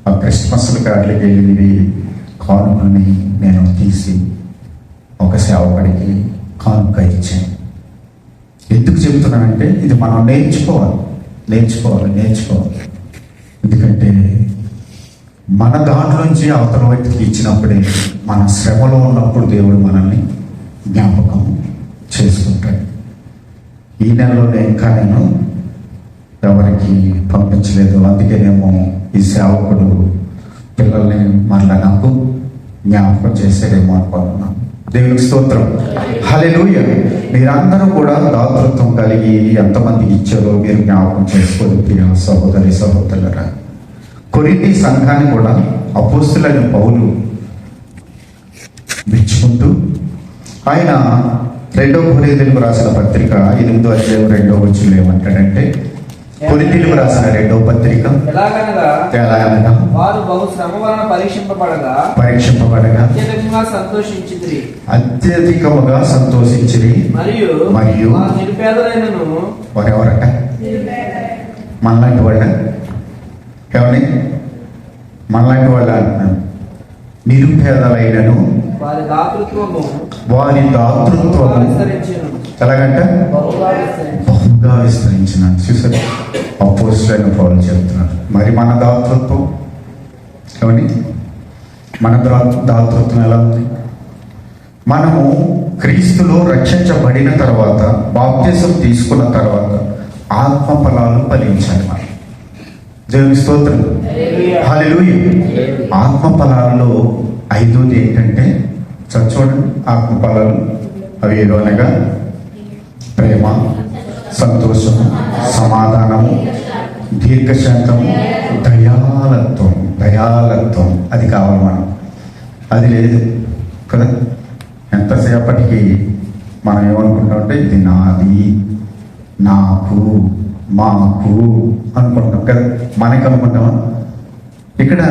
ఆ క్రిస్మస్ కార్డులకి వెళ్ళినవి కానుకని నేను తీసి ఒక సేవకుడికి కానుక ఇచ్చాను. ఎందుకు చెబుతున్నానంటే ఇది మనం నేర్చుకోవాలి. ఎందుకంటే మన దాంట్లోంచి అవతల వ్యక్తికి ఇచ్చినప్పుడే, మన శ్రమలో ఉన్నప్పుడు దేవుడు మనల్ని జ్ఞాపకం చేసుకుంటాడు. ఈ నెలలోనే ఇంకా నేను ఎవరికి పంపించలేదు. అందుకేనేమో ఈ సేవకుడు పిల్లల్ని మరలా నాకు జ్ఞాపకం చేసేదేమో అనుకుంటున్నాను. దేవునికి స్తోత్రం. హల్లెలూయా. మీరందరూ కూడా దాతృత్వం కలిగి ఎంతమందికి ఇచ్చారో మీరు జ్ఞాపకం చేసుకోండి. ప్రియ సహోదరి సహోదరులరా, కొరింథీ సంఘాన్ని కూడా అపోస్తలుడైన పౌలు మెచ్చుకుంటూ ఆయన 2 కొరింథీయులకు రాసిన పత్రిక 8వ అధ్యాయం 2వ వచనంలో ఏమంటాడంటే, కొరింథీయులకు రాసిన 2వ పత్రిక ఎలాగనగా వారు బహు శ్రమ వలన పరీక్షింపబడగా అత్యధికముగా సంతోషించిరి మరియు నిరుపేదలైనను వారెవరట? మనలాంటి వాళ్ళ ఏమని? మనలాంటి వాళ్ళ అంటున్నాను. నిరుపేదలైనను వారి దాతృత్వము ఎలాగంట? బహుగా విస్తరించిన. చూసారు, అపోస్తలుడైన పౌలు చెప్తున్నారు. మరి మన దాతృత్వం ఏమని? మన దాతృత్వం ఎలా ఉంది? మనము క్రీస్తులో రక్షించబడిన తర్వాత, బాప్తిసం తీసుకున్న తర్వాత ఆత్మ ఫలాలు ఫలించాలి. మనం దేవుని స్తోత్రం. హల్లెలూయా. ఆత్మ ఫలాల్లో 5వది ఏంటంటే, చూడండి, ఆత్మ ఫలాలు అవి ఏదో అనగా ప్రేమ, సంతోషము, సమాధానము, దీర్ఘశాంతము, దయాలత్వం. అది కావాలి మనం. అది లేదు కదా. ఎంత అనేటప్పటికీ మనం ఏమనుకుంటామంటే ఇది నాది, నాకు, మాకు అనుకుంటాం కదా. మనకి అనుకుంటామా? ఇక్కడ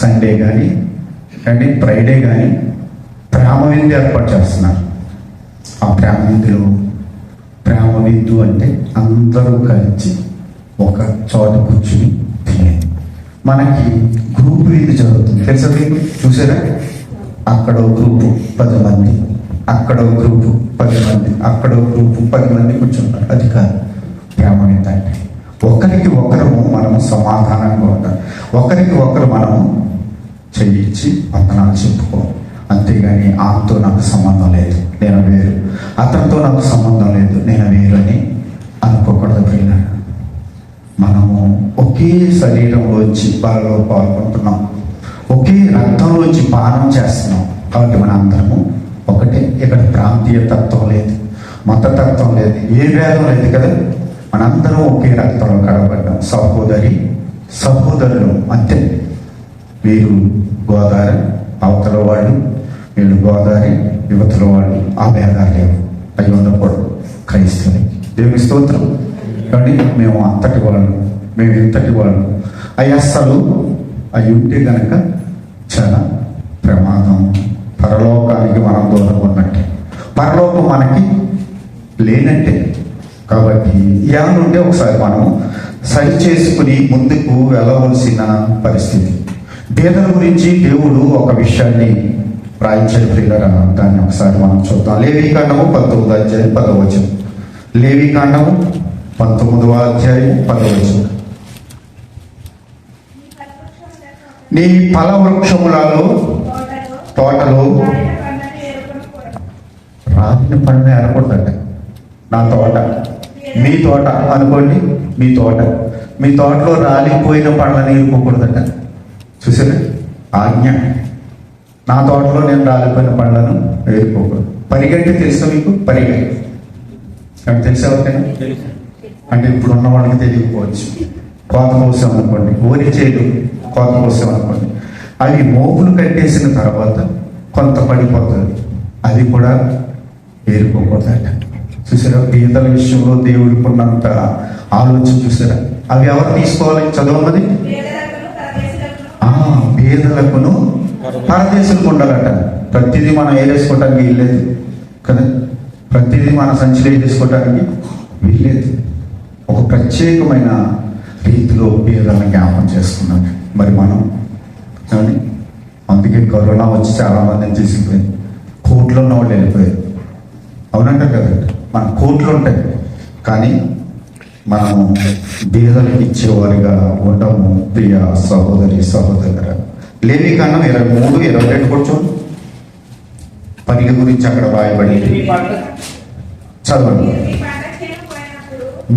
సండే కానీ అండి ఫ్రైడే కానీ ప్రేమ విందు ఏర్పాటు చేస్తున్నారు. ఆ ప్రేమ విందు అంటే అందరూ కలిసి ఒక చోట కూర్చుని తినేది. మనకి గ్రూప్ విందు జరుగుతుంది, తెలుసా మీకు? చూసారా? అక్కడో గ్రూపు 10 మంది, అక్కడో గ్రూపు 10 మంది, అక్కడో గ్రూపు 10 మంది కూర్చుంటారు. అది కాదు ప్రేమ విందు అంటే. ఒకరికి ఒకరు మనము సమాధానంగా ఉంటాం, ఒకరికి ఒకరు మనము చెయ్యించి వందనాలు చెప్పుకో. అంతేగాని ఆమెతో నాకు సంబంధం లేదు, నేను వేరు, అతనితో నాకు సంబంధం లేదు, నేను వేరు అని అనుకోకూడదు. ప్రియులారా, మనము ఒకే శరీరంలోంచి బాగా పాల్గొంటున్నాం, ఒకే రక్తంలోంచి పానం చేస్తున్నాం. కాబట్టి మన అందరము ఒకటే. ఇక్కడ ప్రాంతీయ తత్వం లేదు, మతతత్వం లేదు, ఏ భేదం లేదు కదా. మనందరం ఒకే రక్తంలో కడబడ్డాం. సహోదరులు అంతే. వీరు గోదావరి అవతల వాళ్ళు, వీళ్ళు గోదావరి యువతల వాళ్ళు. ఆ భేదాలు లేవు, అవి ఉండకూడదు క్రైస్తవులకి. దేవుని స్తోత్రం. కానీ మేము అంతటి వాళ్ళు, మేము ఇంతటి వాళ్ళు, అవి అస్సలు అవి ఉంటే కనుక చాలా ప్రమాదం. పరలోకానికి మనం దూరం ఉన్నట్టే, పరలోకం మనకి లేనట్టే. కాబట్టి ఏమనుంటే ఒకసారి మనం సరి చేసుకుని ముందుకు వెళ్ళవలసిన పరిస్థితి. పేదల గురించి దేవుడు ఒక విషయాన్ని రాయించాడు ప్రియులారా. దాన్ని ఒకసారి మనం చూద్దాం. లేవీకాండము 19వ అధ్యాయం 10వ వచనం. లేవీకాండము 19వ అధ్యాయం 10వ వచనం. నీ ఫల వృక్షములలో తోటలో రాలిన పండుగ ఏరకూడదట. నా తోట, మీ తోట అనుకోండి, మీ తోటలో రాలిపోయిన పండ్లని ఏరుకోకూడదట. చూసారా ఆజ్ఞ? నా తోటలో నేను రాలిపోయిన పండ్లను ఏరుకోకూడదు. పరిగెట్టి తెలుసా మీకు? పరిగెట్టి అంటే తెలిసే ఎవరికైనా? అంటే ఇప్పుడు ఉన్న వాళ్ళకి తెలియకపోవచ్చు. కోత కోసాం అనుకోండి, ఓరి చేలు కోత కోసాం అనుకోండి, అవి మోపులు కట్టేసిన తర్వాత కొంత పడిపోతుంది, అది కూడా ఏరుకోకూడదట. చూసారా? పేదల విషయంలో దేవుడికి ఉన్నంత ఆలోచన చూసారా? అవి ఎవరు తీసుకోవాలి? చదవమది పేదలకును పరదేశులకు ఉండాలట. ప్రతిదీ మనం ఏరేసుకోవటానికి వీల్లేదు కదా, ప్రతిదీ మన సంచిలో వేసుకోవటానికి వీల్లేదు. ఒక ప్రత్యేకమైన రీతిలో పేదలను జ్ఞాపకం చేసుకున్నాం. మరి మనం కానీ అందుకే కరోనా వచ్చి చాలా మందిని తీసుకుపోయింది. కోట్లు ఉన్న వాళ్ళు వెళ్ళిపోయారు. అవునంటారు కదండి, మన కోట్లు ఉంటాయి కానీ మనము బీదలకు ఇచ్చేవారిగా ఉండము. ప్రియ సహోదరుల లేవీకాండం 23:22 కూర్చో. పరిగ గురించి అక్కడ రాయబడి చదవండి.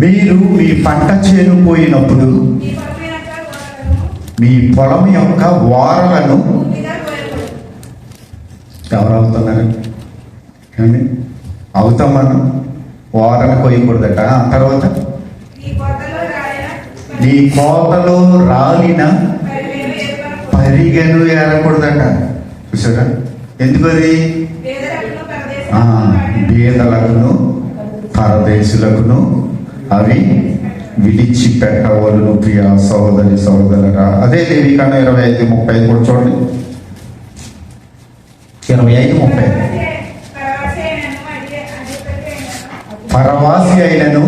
మీరు మీ పంట చేను పోయినప్పుడు మీ పొలం యొక్క వారలను ఎవరు అవుతున్నారు? అవుతాం మనం. వారలు కొయ్యకూడదట. తర్వాత నీ కోతలో రాలిన పరిగెను ఏరకూడదట. చూసారా? ఎందుకు అది? బీదలకును పరదేశులకును అవి విడిచిపెట్టవలను. ప్రియ సహోదరులరా, అదే లేవీకాండం 25:30 కూడా చూడండి. 25:30. పరవాసి అయినను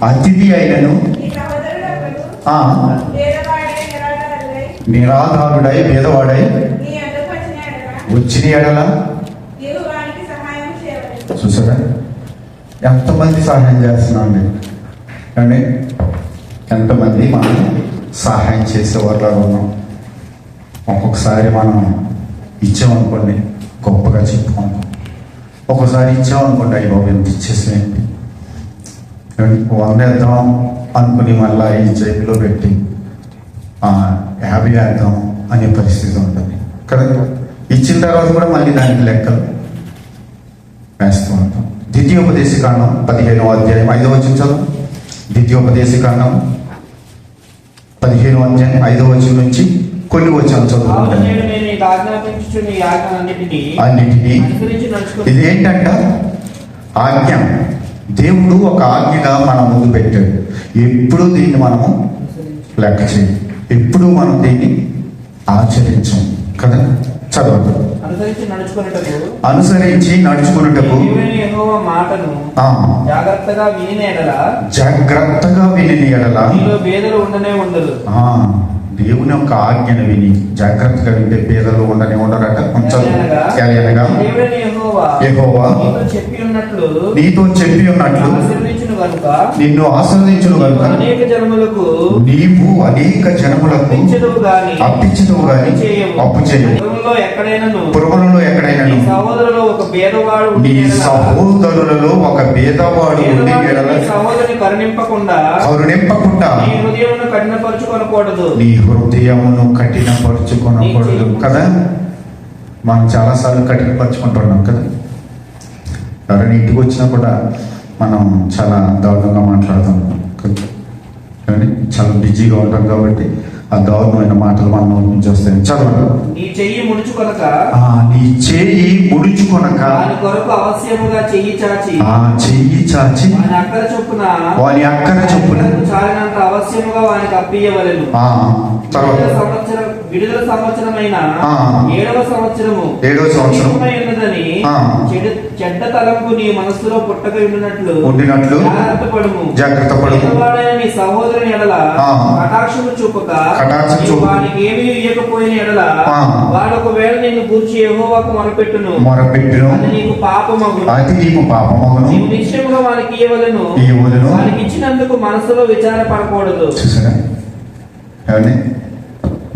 అతిథి అయినను నిరాధారుడై పేదవాడై వచ్చిన ఎడల. చూసారా ఎంతమంది సహాయం చేస్తున్నాండి? అండి ఎంతమంది మనం సహాయం చేసేవాళ్ళగా ఉన్నాం. ఒక్కొక్కసారి మనం ఇచ్చామనుకోండి గొప్పగా చెప్పుకుంటాం, ఒక్కోసారి ఇచ్చామనుకోండి అయ్యి బాబు ఎంత ఇచ్చేసేయండి, 100 వేద్దాం అనుకుని మళ్ళీ ఈ జేబులో పెట్టి 50 వేద్దాం అనే పరిస్థితి ఉంటుంది కదా. ఇచ్చిన తర్వాత కూడా మళ్ళీ దానికి లెక్కలు వేస్తూ ఉంటాం. ద్వితీయోపదేశకాండం 15వ అధ్యాయం 5వ వచనం చదువు. ద్వితీయోపదేశకాండం 15వ అధ్యాయం 5వ వచనం నుంచి కొన్ని వచనాలు చదువుకుంటాను. మీకు ఆజ్ఞాపించుచున్న ఈ ఆజ్ఞలన్నిటినీ అన్నిటినీ అనుసరించి నడుచుకుని ఇదేంటంట ఆజ్ఞ. దేవుడు ఒక ఆజ్ఞగా మన ముందు పెట్టాడు. ఎప్పుడు దీన్ని మనము లెక్క చేయం, ఎప్పుడు మనం దీన్ని ఆచరించం కదా. చదవండి. అనుసరించి నడుచుకున్నటకు యెహోవా మాటను జాగ్రత్తగా విని ఎడల మీలో భేదలు ఉండనే ఉండదు. దేవుని యొక్క ఆజ్ఞను విని జాగ్రత్తగా వింటే పేదలు ఉండనే ఉండరట. యెహోవా నీతో చెప్పి ఉన్నట్లు నిన్ను ఆశ్రదించును కనుక నీవు అనేక జనములకు అప్పించదువు గాని అప్పు చేయవు. పురములలో ఎక్కడైనా నీ సహోదరులలో ఒక భేదవాడు ఉండి సహోదరుని కరుణింపకుండా నీ హృదయమును కఠినపరుచుకొనకూడదు కదా. మనం చాలాసార్లు కఠినపరుచుకుంటున్నాం కదా. ఎవరైనా ఇంటికి వచ్చినా కూడా మనం చాలా దారుణంగా మాట్లాడతాం కదా. కానీ చాలా బిజీగా ఉంటాం కాబట్టి ఆ దారుణమైన మాటలు మన నోటి నుంచి వస్తాయి. చదవండి. నీ చెయ్యి ముడుచుకొనక చెయ్యి చాచి వాని అక్కర చొప్పున చాలినంత అవశ్యముగా వానికి అప్పియవలెను. విడుదల సంవత్సరమైన 7వ సంవత్సరము ఉన్నదని చెడ్డ తలంపు నీ మనస్సులో పుట్టక ఉండినట్లు జాగ్రత్త పడుము. నీ సహోదరుని ఎడల కటాక్షము చూపక వానికి ఏమీ ఇయ్యకపోయిన ఎడల వాడు ఒకవేళ నిన్ను గూర్చి యెహోవాకు మొరపెట్టును అది నీకు పాపమగును. నీవు నిశ్చయముగా వానికి ఇయ్యవలెను. వానికి ఇచ్చినందుకు మనసులో విచారపడకూడదు.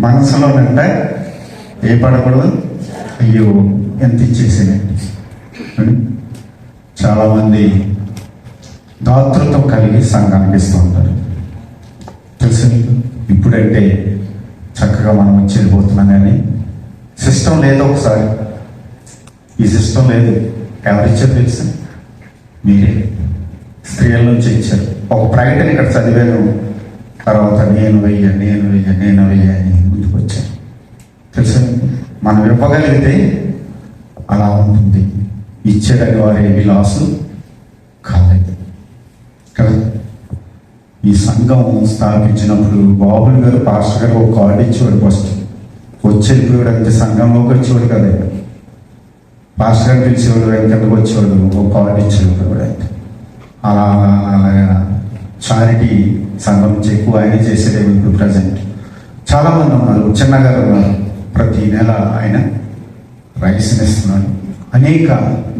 మనసులో నిండా ఏ పడకూడదు. అయ్యో ఎంత ఇచ్చేసానండి. చాలామంది దాతృత్వం కలిగి సంఘానికి ఇస్తూ ఉంటారు. తెలుసు ఇప్పుడంటే చక్కగా మనం వెళ్ళిపోతున్నాం కానీ సిస్టమ్ లేదు. ఒకసారి ఈ సిస్టమ్ లేదు. ఎవరిచ్చారు తెలుసు? మీరే స్త్రీల నుంచి ఇచ్చారు. ఒక ప్రకటన ఇక్కడ చదివాను, తర్వాత నేను వెయ్య అని ముందుకు వచ్చాను. తెలుసు మనం ఇవ్వగలిగితే అలా ఉంటుంది. ఇచ్చేటని వారి లాసు కాలేదు కదా. ఈ సంఘం స్థాపించినప్పుడు బాబుల్ గారు పాస్టర్ గారు ఒక కార్డు ఇచ్చేవాడు. ఫస్ట్ వచ్చి వెళ్ళిపోయాడు అంతే. సంఘంలోకి వచ్చేవాడు కదా. పాస్టర్ గారు పిలిచేవాడు, వెనకకు వచ్చేవాడు, ఒక కార్డు ఇచ్చేవాడు అంతే. అలాగా చారిటీ సంఘం నుంచి ఎక్కువ ఆయన చేసేదేమో. ఇప్పుడు ప్రజెంట్ చాలా మంది ఉన్నారు, చిన్నగారు ఉన్నారు. ప్రతి నెల ఆయన రైస్ని ఇస్తున్నాడు. అనేక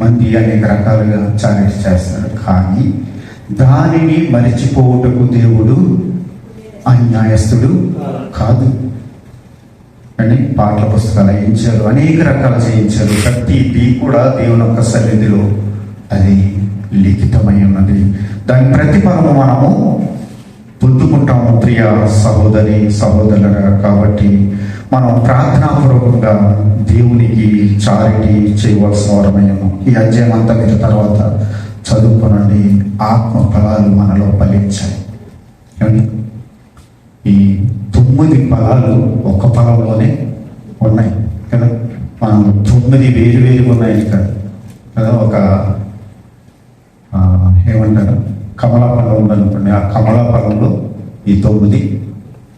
మంది అనేక రకాలుగా చారిటీ చేస్తున్నాడు. కానీ దానిని మరిచిపోవుటకు దేవుడు అన్యాయస్తుడు కాదు అని పాటల పుస్తకాలు వేయించారు, అనేక రకాలు చేయించారు. ప్రతిదీ కూడా దేవుని యొక్క సన్నిధిలో అది లిఖితమై ఉన్నది. దాని ప్రతిఫలము మనము పొందుకుంటాము ప్రియ సహోదరి సహోదరులరా. కాబట్టి మనం ప్రార్థనాపూర్వకంగా దేవునికి చారిటీ చేయవలసిన వారమయ్యాము. ఈ అధ్యాయం అంతా మీరు తర్వాత చదువుకోనండి. ఆత్మ ఫలాలు మనలో ఫలించాయి. ఈ 9 ఫలాలు ఒక ఫలంలోనే ఉన్నాయి కదా. మనం 9 వేరు ఉన్నాయి కదా. ఒక ఏమంటారు, కమలా ఫలం ఉందనుకోండి. ఆ కమలా ఫలంలో ఈ 9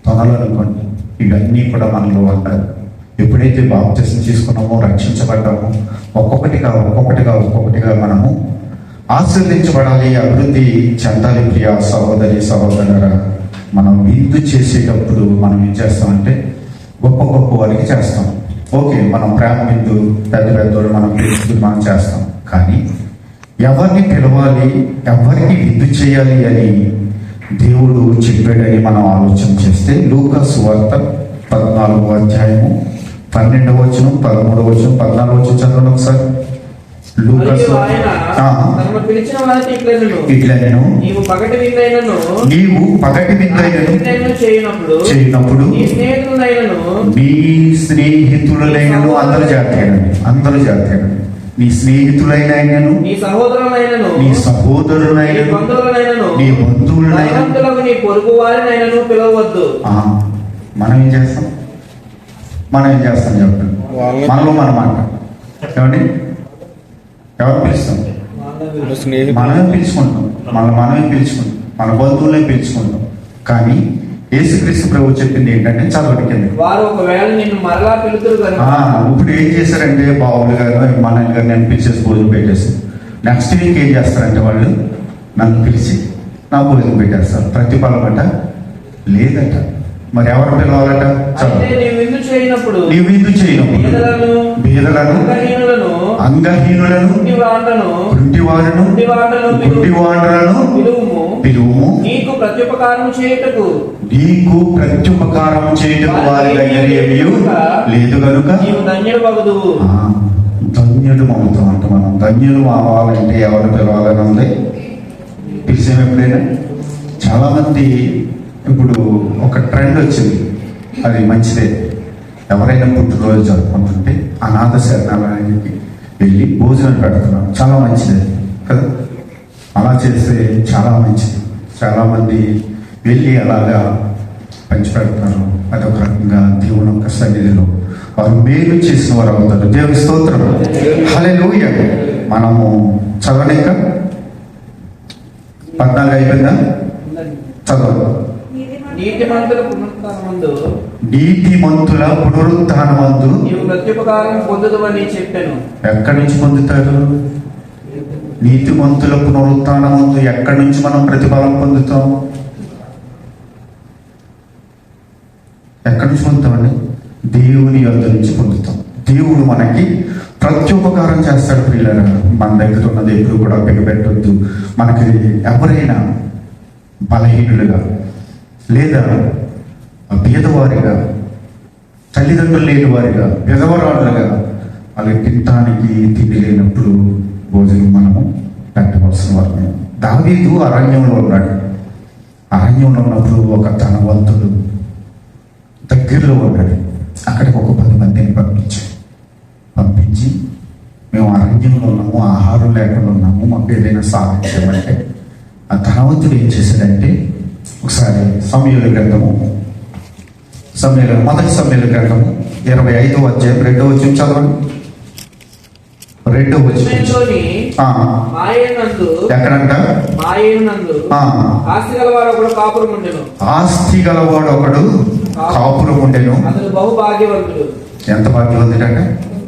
తొనలు అనుకోండి. ఇవన్నీ కూడా మనలో ఉంటాయి. ఎప్పుడైతే బాప్తిసం తీసుకున్నామో, రక్షించబడ్డామో, ఒక్కొక్కటిగా మనము ఆశీర్వదించబడాలి, అభివృద్ధి చెందాలి. ప్రియ సహోదరి సహోదరురా, మనం విందు చేసేటప్పుడు మనం ఏం చేస్తామంటే గొప్ప వారికి చేస్తాం. ఓకే, మనం ప్రేమ విందు పెద్దోళ్ళు మనం పిలుచుకుని మనం చేస్తాం. కానీ ఎవరిని పిలవాలి, ఎవరికి విందు చేయాలి అని దేవుడు చెప్పాడని మనం ఆలోచన చేస్తే లూకా సువార్త 14వ అధ్యాయము 12వ వచనం, 13వ వచనం, 14వ వచనం చదవండి ఒకసారి. లూకా ఇట్లనెను, నీవు పగటి విందైనను చేయనప్పుడు నీ స్నేహితులైనను అందరూ జాతీయుడు నీ స్నేహితులైనను, నీ సహోదరులైనను, నీ బంధువులైనను, నీ పొరుగు వారినైనను పిలవద్దు. మనం ఏం చేస్తాం? మనం ఏం చేస్తాం చెప్పండి? మనలో మనం మాట ఏమండి? ఎవరు పిలుస్తాం? మనమే పిలుచుకుంటాం, మనమే పిలుచుకుంటాం, మన బంధువులే పిలుచుకుంటాం. కానీ యేసుక్రీస్తు ప్రభు చెప్పింది ఏంటంటే చదవటి కింద వారు ఒకవేళ నిన్ను మరలా పిలుతురు కనుక. ఇప్పుడు ఏం చేశారంటే బాబులు గారు మనల్ని గారిని అనిపించేసి భోజనం పెట్టేసి నెక్స్ట్ వీక్ ఏం చేస్తారంటే వాళ్ళు నన్ను పిలిచి నా భోజనం పెట్టేస్తారు. ప్రతిఫలం అట లేదట. మరి ఎవరు పిలవాలట? నీవు విందు చేయనప్పుడు బీదలను, అంగహీనులను, గుడ్డివారును పిలువుము. నీకు ప్రత్యుపకారం చేయుటకు వారి దగ్గర ఏమీ లేదు కనుక నీవు ధన్యుడవగుదువు. ధన్యుడు అవుతాం అంట. మనం ధన్యులు అవ్వాలంటే ఎవరు పిలవాలని ఉంది? పిలిచాం ఎప్పుడైనా? చాలా మంది ఇప్పుడు ఒక ట్రెండ్ వచ్చింది, అది మంచిదే. ఎవరైనా పుట్టినరోజు జరుపుకుంటుంటే అనాథ శరణాలయానికి వెళ్ళి భోజనం పెడుతున్నాం, చాలా మంచిది కదా. అలా చేస్తే చాలా మంచిది. చాలామంది వెళ్ళి అలాగా పంచిపెడుతున్నారు. అదొక రకంగా దేవుని యొక్క సన్నిధిలో వారు మేలు చేసిన వారు అవుతారు. దేవుని స్తోత్రం, హల్లెలూయా. మనము చదవలేక 14 అయిపోయిందా? చదవ. నీతిమంతుల పునరుత్థానమందు నీవు ప్రత్యుపకారం పొందుదువని చెప్పాను. ఎక్కడి నుంచి పొందుతారు? నీతిమంతుల పునరుత్థానమందు ఎక్కడి నుంచి మనం ప్రతిఫలం పొందుతాం? ఎక్కడి నుంచి పొందుతామండి? దేవుని యొద్ద నుంచి పొందుతాం. దేవుడు మనకి ప్రత్యుపకారం చేస్తాడు. పిల్లలు మన దగ్గర ఉన్నది ఎప్పుడు కూడా బిగబెట్టొద్దు. మనకి ఎవరైనా బలహీనులుగా లేదా పేదవారిగా, తల్లిదండ్రులు లేని వారిగా, విధవరాళ్ళుగా వాళ్ళకి తినటానికి తిండి లేనప్పుడు భోజనం మనము పెట్టవలసిన వారు. దావీదు అరణ్యంలో ఉన్నాడు. అరణ్యంలో ఉన్నప్పుడు ఒక ధనవంతుడు దగ్గరలో ఉన్నాడు. అక్కడికి ఒక 10 మందిని పంపించి మేము అరణ్యంలో ఉన్నాము, ఆహారం లేకుండా ఉన్నాము, మాకు ఏదైనా సహాయం చేయమంటే ఆ ధనవంతుడు ఏం చేశాడంటే, ఒకసారి సమూయేలు గ్రంథము, మొదటి సమూయేలు గ్రంథము 25వ అధ్యాయం 2వ వచనం చదవండి. 2వ వచనం ఎక్కడంట? ఆస్తి గలవాడు ఒకడు కాపురం ఉండెను. అతడు బహుభాగ్యవంతుడు. ఎంత భాగ్యవంతుడంటే?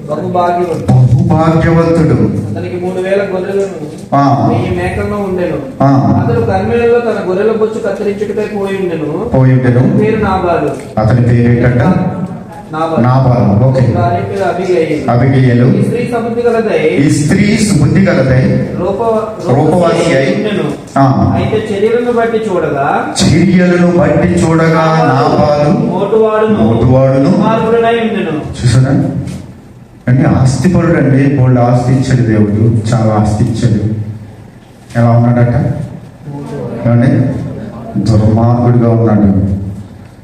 బహుభాగ్యవంతుడు. అతనికి 3000 గొర్రెలను 1000 మేకలను ఉండెను. అతడు కర్మేలలో తన గొర్రెల బొచ్చు కత్తిరించుటకై పోయి ఉండెను. పేరు నాబాలు. అతని పేరు ఏంటంట? నాబాలు. ఓకే. అబిగయలు. ఈ స్త్రీ సుబుద్ధి గలదై రూపవతి అయి అయితే చర్యలను బట్టి చూడగా నాబాలు మోటువాడును మార్పుడై ఉండెను. చూసారా అంటే ఆస్తిపరుడు అండి. బోల్డ్ ఆస్తి ఇచ్చాడు దేవుడు, చాలా ఆస్తి ఇచ్చాడు. ఎలా ఉన్నాడట? ఏమండి? దుర్మార్గుడిగా ఉన్నాడు.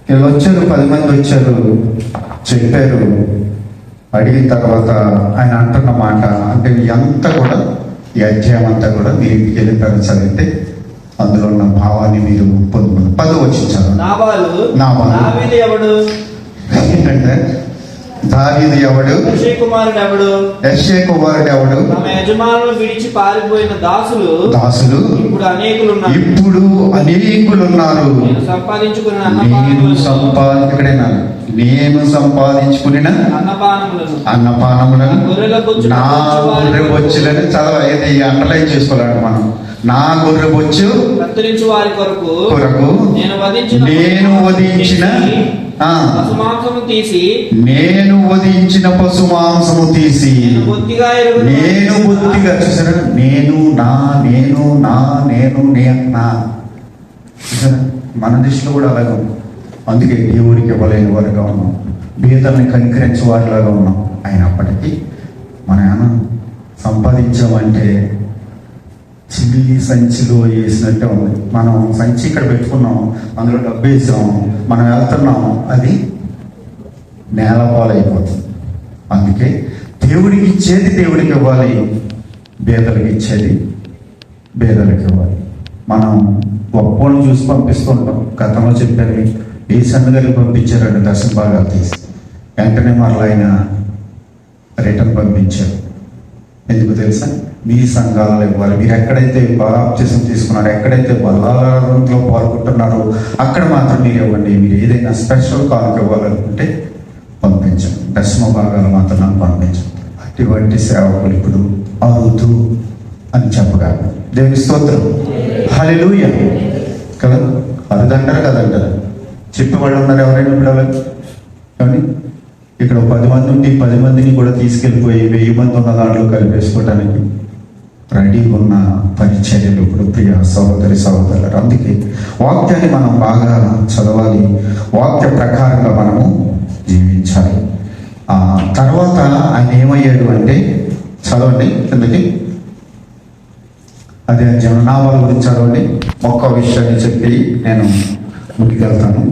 ఇలా వచ్చారు, 10 మంది వచ్చారు, చెప్పారు. అడిగిన తర్వాత ఆయన అంటున్న మాట అంటే అంతా కూడా ఈ అధ్యాయం అంతా కూడా మీరు ఇంటికి వెళ్ళిన తర్వాత చదివితే అందులో ఉన్న భావాన్ని మీరు పొందుకున్నారు. 10వ వచనం చదవండి. ఏంటంటే దావీదు ఎవడు? యెషయా కుమారుడు ఎవడు? తమ యజమానులను విడిచి పారిపోయిన దాసులు ఇప్పుడు అనేకులున్నారు. నేను సంపాదించుకున్న అన్నపానములను నా గొర్రె బొచ్చులను చదవ అండర్లైన్ చేసుకోవాలండి మనం. నా గొర్రె బొచ్చు కత్తిరించు వారి కొరకు నేను వధించిన పశు మాంసము తీసి నేను బొత్తిగా చూసారా, మన దృష్టిలో కూడా అలాగే ఉన్నాం. అందుకే దేవుడికి ఇవ్వలేని వారుగా ఉన్నాం, బీదల్ని కనికరించే వారిలాగా ఉన్నాం. అయినప్పటికీ మన సంపాదించామంటే చిల్లి సంచిలో వేసినట్టే ఉంది. మనం సంచి ఇక్కడ పెట్టుకున్నాం, అందులో డబ్బు వేసాం, మనం వెళ్తున్నాం, అది నేలపాలైపోతుంది. అందుకే దేవుడికి ఇచ్చేది దేవుడికి ఇవ్వాలి, బేదలకు ఇచ్చేది బేదలకు ఇవ్వాలి. మనం గొప్పలను చూసి పంపిస్తుంటాం. గతంలో చెప్పారు, ఏ సన్నగారికి పంపించారంటే దర్శన భాగాలు తీసి వెంటనే మరలా ఆయన రిటర్న్ పంపించారు. ఎందుకు తెలుసా? మీ సంఘాలలో ఇవ్వాలి. మీరు ఎక్కడైతే బాప్తిసం తీసుకున్నారో, ఎక్కడైతే బలాలలో పాల్గొంటున్నారో అక్కడ మాత్రం మీరు ఇవ్వండి. మీరు ఏదైనా స్పెషల్ కానుక ఇవ్వాలనుకుంటే పంపించండి. దశమ భాగాలు మాత్రం నాకు పంపించండి. అటువంటి సేవకులు ఇప్పుడు అరుదు అని చెప్పగా దేవుని స్తోత్రం. హల్లెలూయా. కదా, అరుదంటారు కదంటారు. చెప్పేవాళ్ళు ఉన్నారు ఎవరైనా ఇప్పుడు కానీ ఇక్కడ 10 మంది ఉండి 10 మందిని కూడా తీసుకెళ్ళిపోయి 1000 మంది ఉన్న దాంట్లో కలిపేసుకోవడానికి రెడీగా ఉన్న పరిచర్యలు ఇప్పుడు ప్రియ సహోదరి సహోదరులు. అందుకే వాక్యాన్ని మనం బాగా చదవాలి, వాక్య ప్రకారంగా మనము జీవించాలి. తర్వాత ఆయన ఏమయ్యాడు అంటే, చదవండి కిందకి, అదే జననామాల గురించి చదవండి. ఒక్క విషయాన్ని చెప్పి నేను ముందుకెళ్తాను.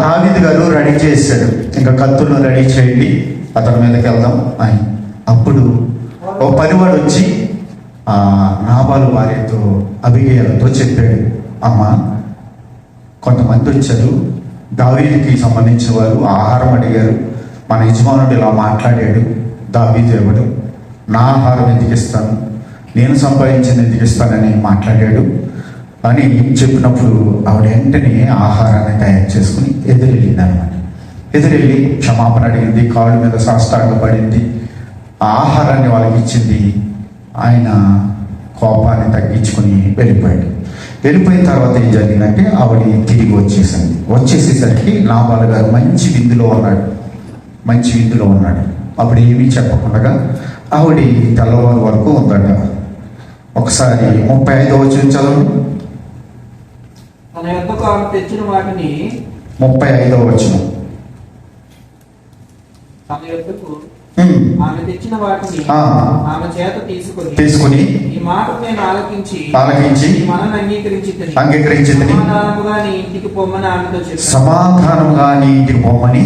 దావీదు గారు రెడీ చేశాడు, ఇంకా కత్తులను రెడీ చేయండి, అతని మీదకి వెళ్దాం అని. అప్పుడు ఓ పనివాడు వచ్చి నాబాలు భార్యతో అబిగయలతో చెప్పాడు, అమ్మ కొంతమంది వచ్చారు, దావీదుకి సంబంధించిన వారు ఆహారం అడిగారు, మన యజమానుడు ఇలా మాట్లాడాడు, దావీదు ఎవడు, నా ఆహారం ఎందుకు ఇస్తాను, నేను సంపాదించింది ఎందుకు ఇస్తానని మాట్లాడాడు అని చెప్పినప్పుడు ఆవిడ వెంటనే ఆహారాన్ని తయారు చేసుకుని ఎదురెళ్ళింది అనమాట. ఎదురెళ్ళి క్షమాపణ అడిగింది, కాళ్ళ మీద సాష్టాంగపడింది, ఆ ఆహారాన్ని వాళ్ళకి ఇచ్చింది. ఆయన కోపాన్ని తగ్గించుకుని వెళ్ళిపోయాడు. వెళ్ళిపోయిన తర్వాత ఏం జరిగిందంటే ఆవిడ తిరిగి వచ్చేసేసరికి నాబాలు గారు మంచి విందులో ఉన్నాడు. అప్పుడు ఏమీ చెప్పకుండా ఆవిడ తెల్లవారు వరకు ఉందట. ఒకసారి 35వ వచనం చదవండి. తన యొద్దకు ఆమె తెచ్చిన వాటిని 35వ వచనం. తన యొద్దకు ఆమె తెచ్చిన వాటిని ఆమె చేత తీసుకుని ఈ మాట నేను ఆలకించి మనను అంగీకరించి సమాధానంగా నీ ఇంటికి పోమని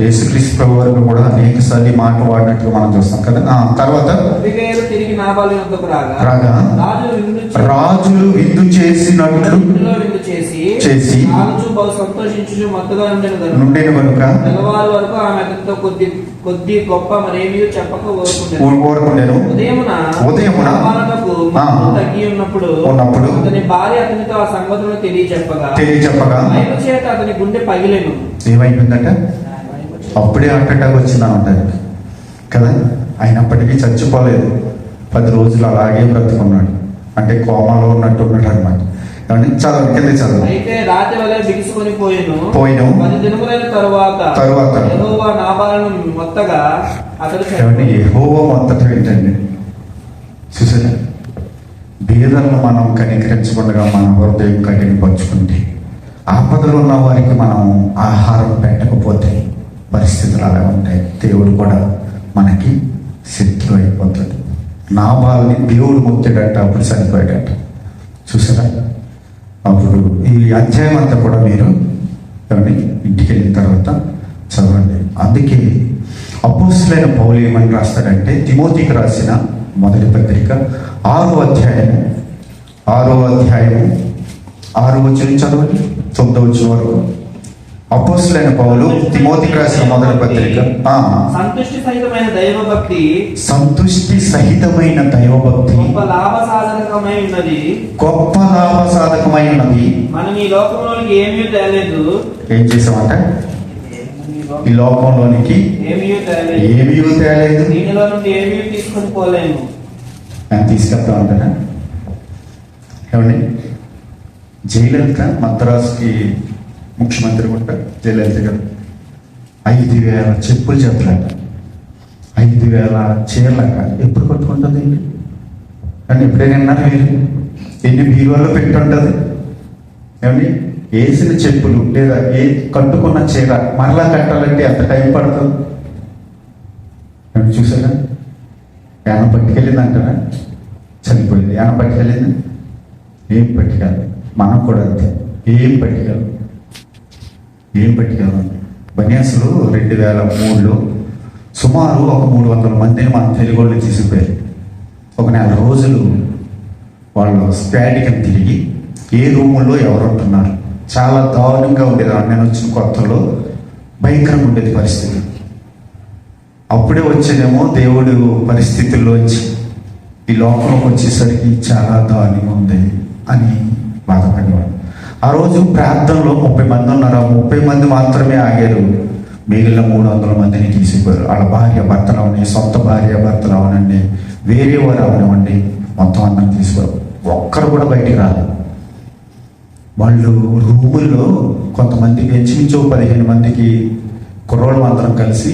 యేసుక్రీస్తు ప్రభు వారు కూడా అనేక సార్లు మాట వాడినట్టుగా మనం చూస్తాం కదా. తర్వాత తిరిగి నాబాలు యొద్దకు రాగా రాజులు విందు చేసినట్లు చేసి సంతోషించు మత్తుగా నుండెను కనుక తెల్లవారు వరకు ఆమె అతనితో కొద్ది గొప్ప మరేమీ చెప్పక ఊరుకుండెను. ఉదయమున తగ్గి ఉన్నప్పుడు అతని భార్య అతనితో ఆ సంగతులను తెలియచెప్పగా చేత అతని గుండె పగిలేను. ఏమైపోయిందట? అప్పుడే హార్ట్ అటాక్ వచ్చిందనమాట కదా. అయినప్పటికీ చచ్చిపోలేదు, 10 రోజులు అలాగే బ్రతుకున్నాడు. అంటే కోమాలో ఉన్నట్టు ఉన్నాడు అనమాట. చదవండి, కింద చదవండి. అయితే రాత్రి వలె బిగుసుకొని పోయిను. 10 దినములైన తరువాత యెహోవా నాబాలును మొత్తగా అతడు యెహోవా మొత్తట ఏంటండి? చూసారా, బీదలను మనం కనికరించకుండా మన హృదయం కఠినపరుచుకుంటే, ఆపదలు ఉన్న వారికి మనం ఆహారం పెట్టకపోతే పరిస్థితులు అలా ఉంటాయి. దేవుడు కూడా మనకి శత్రు అయిపోతాడు. నాబాలుని దేవుడు మొక్కాడట, అప్పుడు చనిపోయాడట. చూసారా? అప్పుడు ఈ అధ్యాయం అంతా కూడా మీరు ఇంటికి వెళ్ళిన తర్వాత చదవండి. అందుకే అపోస్తలుడైన పౌలు ఏమని రాస్తాడంటే, తిమోతికి రాసిన మొదటి పత్రిక 6వ అధ్యాయము 6వ వచనం చదవండి, 9వ వచనం వరకు. అపోస్తలుడైన పౌలు తిమోతికి రాసిన మొదటి పత్రిక. సంతుష్టి సహితమైన దైవభక్తి గొప్ప లాభ సాధకమై ఉన్నది. మనం ఈ లోకంలోనికి ఏమీ తేలేదు. ఏం చేసామంట? ఈ లోకంలోనికి ఏమీ తేలేదు, దీనిలో నుండి ఏమీ తీసుకొని పోలేము. తీసుకెళ్తా ఉంటానా? ఏమండి, జయలలిత మద్రాసుకి ముఖ్యమంత్రి ఉంటారు. జయలలిత గారు 5,000 చెప్పులు చెప్పలేక, 5,000 చీరలేక ఎప్పుడు కొట్టుకుంటుంది అని ఎప్పుడైనా విన్నారు మీరు? ఎన్ని బీరువాలో పెట్టి ఉంటుంది. ఏమండి, వేసిన చెప్పులు లేదా కట్టుకున్న చీర మరలా కట్టాలంటే ఎంత టైం పడుతుంది? చూసారా? ఏమైనా పట్టుకెళ్ళింది అంటారా? చనిపోయింది. ఏమైనా పట్టుకెళ్ళింది? ఏం పట్టుకెళ్ళాలి? మనం కూడా అంతే. ఏం పట్టుకెళ్ళాలి? బన్యాసులు 2003లో సుమారు ఒక 300 మందిని మన తెలుగు వాళ్ళు తీసుకుపోయారు. ఒక 4 రోజులు వాళ్ళు స్క్వాడ్కి తిరిగి ఏ రూముల్లో ఎవరు ఉంటున్నారు. చాలా దారుణంగా ఉండేది. నేను వచ్చిన కొత్తలో భయంకరంగా ఉండేది పరిస్థితి. అప్పుడే వచ్చేదేమో దేవుడు పరిస్థితుల్లోంచి ఈ లోకంలోకి వచ్చేసరికి చాలా దారుణంగా ఉంది అని బాధపడేవాడు. ఆ రోజు ప్రార్థనలో 30 మంది ఉన్నారు. ఆ 30 మంది మాత్రమే ఆగారు. మిగిలిన 300 మందిని తీసిపోయారు. వాళ్ళ భార్య భర్తలు అవని, సొంత భార్య భర్తలు అవనండి, వేరే వారు అవనివ్వండి, మొత్తం అందరం తీసిపోయారు. ఒక్కరు కూడా బయటికి రాలేదు. వాళ్ళు రూముల్లో కొంతమంది ఇంచుమించు 15 మందికి కుర్రోళ్ళు అందరం కలిసి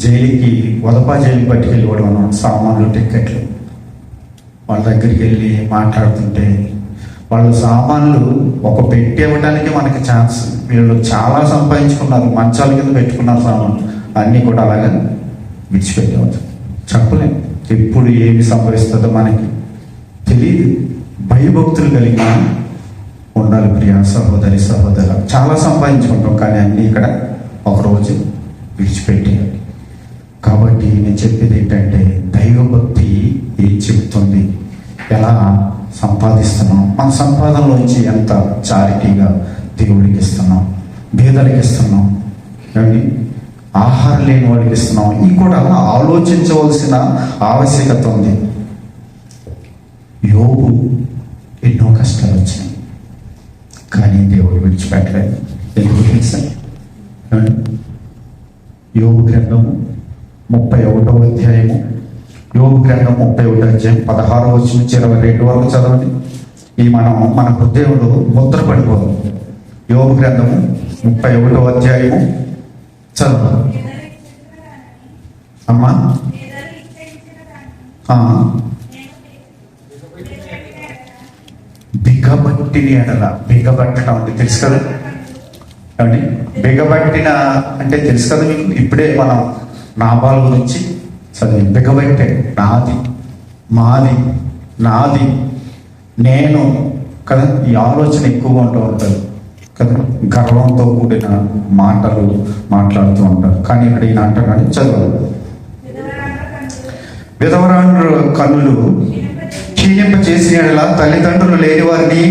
జైలుకి, వదపా జైలుకి పట్టుకెళ్ళి కూడా ఉన్నాం. సామాన్లు, టిక్కెట్లు వాళ్ళ దగ్గరికి వెళ్ళి మాట్లాడుతుంటే వాళ్ళ సామాన్లు ఒక పెట్టి ఇవ్వడానికి మనకి ఛాన్స్. వీళ్ళు చాలా సంపాదించుకున్నారు, మంచాల కింద పెట్టుకున్నారు సామాన్లు అన్నీ కూడా అలాగే విడిచిపెట్టేవారు. చెప్పలేం ఎప్పుడు ఏమి సంభవిస్తుందో మనకి తెలియదు. భయభక్తులు కలిగిన ఉండాలి ప్రియ సహోదరి సహోదరు. చాలా సంపాదించుకుంటాం కానీ అన్నీ ఇక్కడ ఒకరోజు విడిచిపెట్టేయాలి. కాబట్టి నేను చెప్పేది ఏంటంటే దైవభక్తి ఏం చెబుతుంది, ఎలా సంపాదిస్తున్నాం, మన సంపాదనలోంచి ఎంత చారిటీగా దేవుడికి ఇస్తున్నాం, పేదలకు ఇస్తున్నాం, కానీ ఆహారం లేని వాడికి ఇస్తున్నాం. ఇది కూడా ఆలోచించవలసిన ఆవశ్యకత ఉంది. యోబు ఎన్నో కష్టాలు వచ్చినాయి కానీ దేవుడు విడిచిపెట్టలేదు. ఎందుకు తెలుసా? యోబు గ్రంథము 31వ అధ్యాయము, యోబు గ్రంథం 31వ అధ్యాయం 16వ వచనం నుంచి 22 వరకు చదవండి. ఈ మన హృదయంలో ముద్ర పడిపోదు. యోబు గ్రంథము 31వ అధ్యాయము చదవండి అమ్మా. బిగబట్టిని ఎడల, బిగబట్టడం అంటే తెలుసు కదా ఏమండి? బిగబట్టిన అంటే తెలుసు కదా మీకు. ఇప్పుడే మనం నాబాల్ గురించి చదివి, బిగబట్టే నాది, మాది, నాది, నేను కదా. ఈ ఆలోచన ఎక్కువగా ఉంటూ ఉంటారు కదా, గర్వంతో కూడిన మాటలు మాట్లాడుతూ ఉంటారు. కానీ ఇక్కడ ఈయన అంటున్నాడు, చదవాలి. విధవరాండ్ర కన్నులు క్షీణింప చేసిన ఎడల తల్లిదండ్రులు లేని వారిని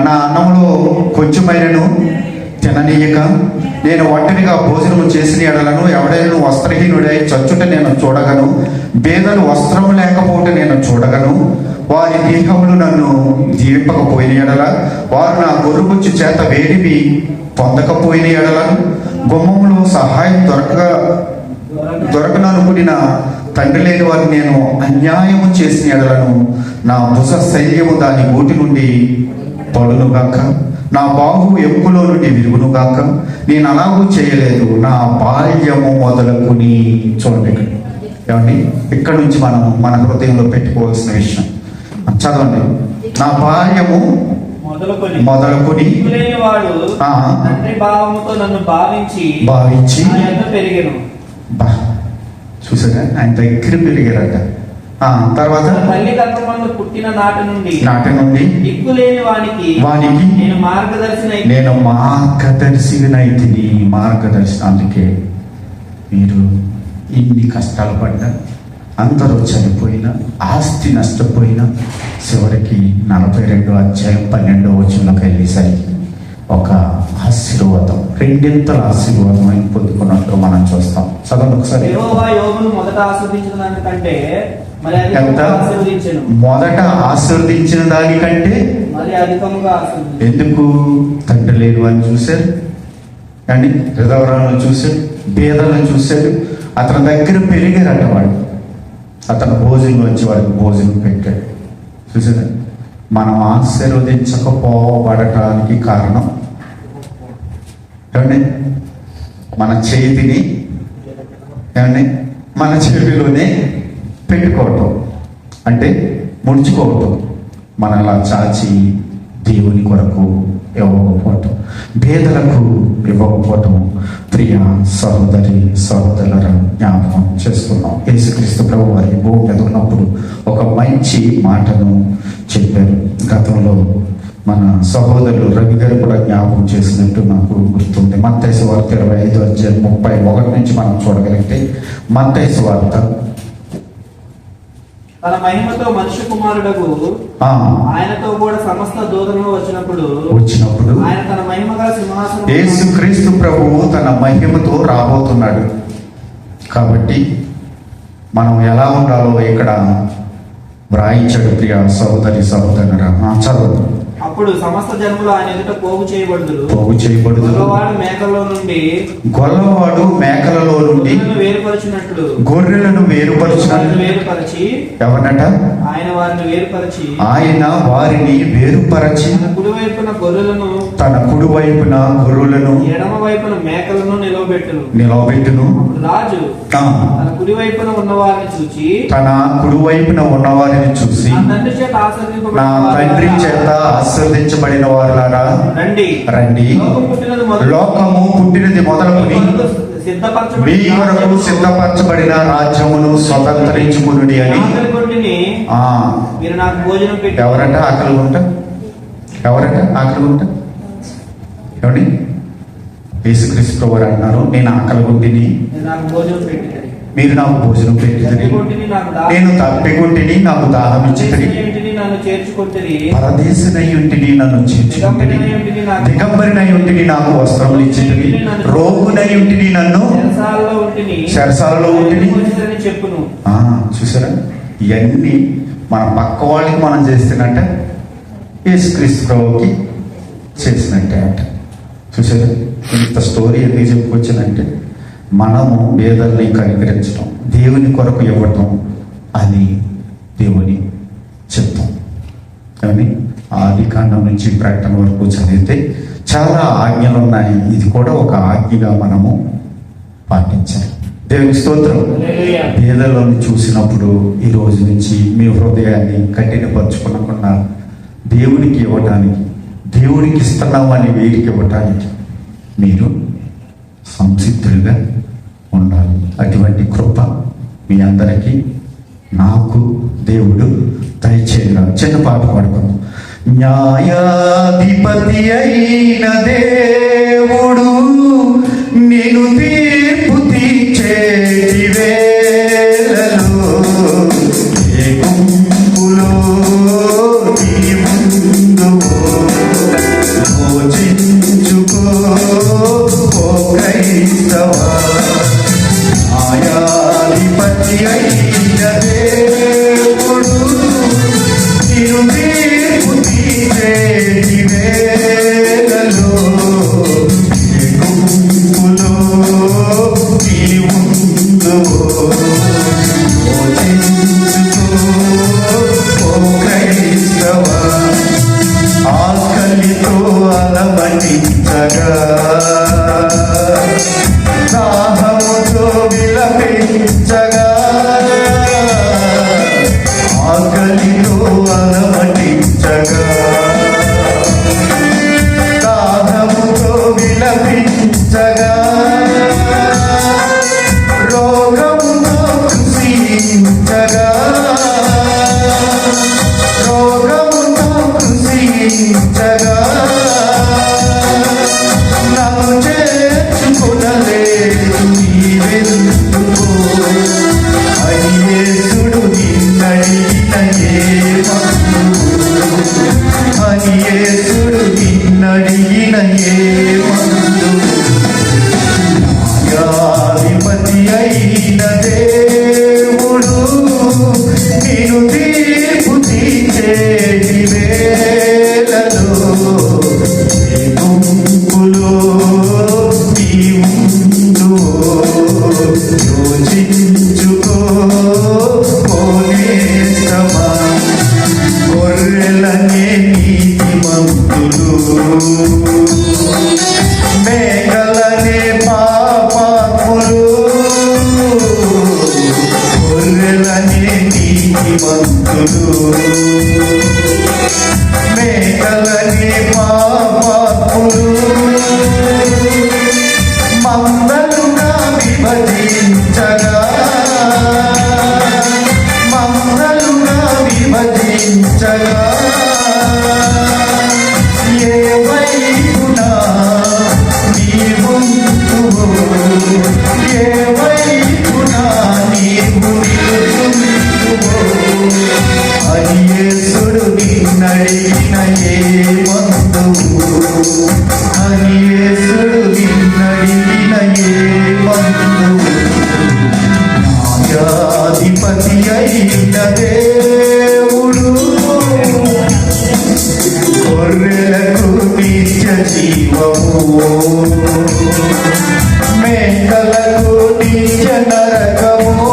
నా అన్నంలో కొంచెమైనను తిననీయక, నేను ఒంటరిగా భోజనము చేసిన ఎడలను ఎవడైనా వస్త్రహీనుడై చచ్చుట నేను చూడగను, బేదలు వస్త్రము లేకపోతే నేను చూడగను, వారి దేహములు నన్ను దీవింపకపోయిన ఎడల, వారు నా గొర్రెబుచ్చు చేత వేడిమి పొందకపోయిన ఎడలను, గుమ్మములో సహాయం దొరకననుకున్న తండ్రి లేని వారిని నేను అన్యాయము చేసిన ఎడలను, నా భుజ శల్యము దాని గూటి నుండి పడునుగాక, నా బాహు ఎముకలో నుండి విరుగునుగాక. నేను అలాగూ చేయలేదు, నా బాల్యము మొదలుకుని. చూడండి ఏమండి, ఇక్కడ నుంచి మనం మన హృదయంలో పెట్టుకోవాల్సిన విషయం చదవండి. నా బాల్యము మొదలుకొని వాడు తండ్రి భావముతో నన్ను భావించి పెరిగెను. చూసారా, ఆయన దగ్గర పెరిగారట. తర్వాత తల్లి గర్భమందు పుట్టిన నాటి నుండి దిక్కులేని వానికి నేను మార్గదర్శిని. అందుకే మీరు ఇన్ని కష్టాలు పడ్డా, అందరూ చనిపోయినా, ఆస్తి నష్టపోయినా, చివరికి 42వ అధ్యాయం 12వ వచనంలోకి వెళ్ళేసరికి ఒక ఆశీర్వాదం, రెండింతల ఆశీర్వాదం అని పొందుకున్నట్టు మనం చూస్తాం. చదవండి ఒకసారి. మొదట ఆశీర్వదించిన దానికంటే మొదట ఆశీర్వదించిన దానికంటే మరి అధికముగా. ఎందుకు? తండ్రి లేని వాడిని చూశారు కానీ, విధవరాలను చూశాడు, బేదలను చూశాడు, అతని దగ్గర పెరిగారట వాడు. అతను భోజనం వచ్చి వాడికి భోజనం పెట్టాడు. చూసారా, మనం ఆశీర్వదించకపోబడటానికి కారణం ఏమండి? మన చేతిని ఏమండి మన చేతిలోనే పెట్టుకోవటం, అంటే ముడుచుకోవటం, మనలా చాచి దేవుని కొరకు ఇవ్వకపోవటం, పేదలకు ఇవ్వకపోవటం. ప్రియ సహోదరి సహోదరుల జ్ఞాపకం చేసుకున్నాం. యేసుక్రీస్తు ప్రభు వారి భూమి మీద ఉన్నప్పుడు ఒక మంచి మాటను చెప్పారు. గతంలో మన సహోదరులు రవి గారు కూడా జ్ఞాపకం చేసినట్టు నాకు గుర్తుంది. మత్తయి సువార్త 25వ అధ్యాయం 31 నుంచి మనం చూడగలిగితే, మత్తయి సువార్త తన మహిమతో మనుష్య కుమారుడకు ఆ, ఆయనతో కూడా సమస్త దూతలను వచ్చినప్పుడు ఆయన తన మహిమ గల సింహాసనం యేసుక్రీస్తు ప్రభువు తన మహిమతో రాబోతున్నాడు. కాబట్టి మనం ఎలా ఉండాలో ఇక్కడ వ్రాయించాడు. ప్రియ సహోదరి సహోదరురా, చదవదు. అప్పుడు సమస్త జనములు ఆయన ఎదుట పోగు చేయబడుదురు. గొల్లవాడు మేకలలో నుండి గొర్రెలను వేరుపరచి ఎవరనట? ఆయన వారిని వేరుపరచి తన కుడి వైపున గొర్రెలను ఎడమ వైపున మేకలను నిలవబెట్టును. రాజు తన కుడి వైపున ఉన్నవారిని చూసి నా తండ్రి చేత ఆశీర్వదించబడిన వారులారా రండి, లోకము పుట్టినది మొదలుకొని మీ కొరకు సిద్ధపరచబడిన రాజ్యమును స్వతంత్రించుకునుడి అని. ఎవరంట ఆకలి ఉంట? ఏమండి? యేసుక్రీస్తు ప్రభువు అన్నారు, నేను ఆకలి గుంటిని, మీరు నాకు భోజనం పెట్టిదిరి, నేను తప్పికొంటిని, నాకు దాహం ఇచ్చితిరి, పరదేశినయుంటిని, నన్ను చేర్చుకుంటిని, దిగంబరినయుంటిని, నాకు వస్త్రములు ఇచ్చితిరి, రోగునయుంటిని, నన్ను చెరసాలలో ఉంటిని. చూసారా? ఇవన్నీ మన పక్క వాళ్ళకి మనం చేస్తున్నట్ట, యేసుక్రీస్తు ప్రభువుకి చేసినట్టే అంట. చూసారా? ఇంత స్టోరీ ఎందుకు చెప్పుకొచ్చానంటే, మనము పేదల్ని కనికరించడం, దేవుని కొరకు ఇవ్వటం అని దేవుని చిత్తం. కానీ ఆది కాండం నుంచి ప్రకటన వరకు చదివితే చాలా ఆజ్ఞలు ఉన్నాయి. ఇది కూడా ఒక ఆజ్ఞగా మనము పాటించాలి. దేవుని స్తోత్రం. పేదలను చూసినప్పుడు ఈ రోజు నుంచి మీ హృదయాన్ని కఠినపరచుకోకుండా దేవునికి ఇవ్వటానికి, దేవునికి ఇస్తున్నామని వీరికి ఇవ్వటానికి మీరు సంసిద్ధులుగా ఉండాలి. అటువంటి కృప మీ అందరికీ నాకు దేవుడు దయచేయగా. చిన్న పాట పాడుకుందాం. న్యాయాధిపతి అయిన దేవుడు నేను తీర్పు తీర్చేటి వేళలో ఏ గుంపులో నీ ముందు భోజించుకో ఓ క్రైస్తవా. న్యాయాధిపతి అయిన దేవుడు నిన్ను తీర్పు తీర్చేటి వేళలో ఏ గుంపులో నీ ముందు భోజించుకో ఓ క్రైస్తవా. ఆకలితో అలమటించగా, దాహముతో విలపించగా, ఆకలితో అలమటించగా, దాహముతో విలపించగా, రోగముతో కృషించగా, రోగముతో కృషించగా, నన్ను చేర్చుకునలేదు నీవెందుకో అని యేసుడు నిన్నడిగిన అని యేసుడు నిన్నడిగిన న్యాయాధిపతి అయిన దేవుడు నేను తీర్పు తీర్చేటి వేళలో ఏ గుంపులో నీ ముందు యోచించుకో కోనేస్తమా. గొర్రెలనే నీతిమంతులు, మేకలనే పాపాత్ములు, గొర్రెలనే నీతిమంతులు, మేకలనే పాపాత్ములు, మందలుగా విభజించగా, మందలుగా విభజించగా, ఏ వైపున నీవుంటువో, ఏ వైపున నీవు నిలుచుంటువో బంధువు అని యేసుడు నిన్నడిగిన ఏ బంధువు న్యాయాధిపతి అయిన దేవుడు గొర్రెలకు నిత్య జీవము మేకలకు నిత్య నరకము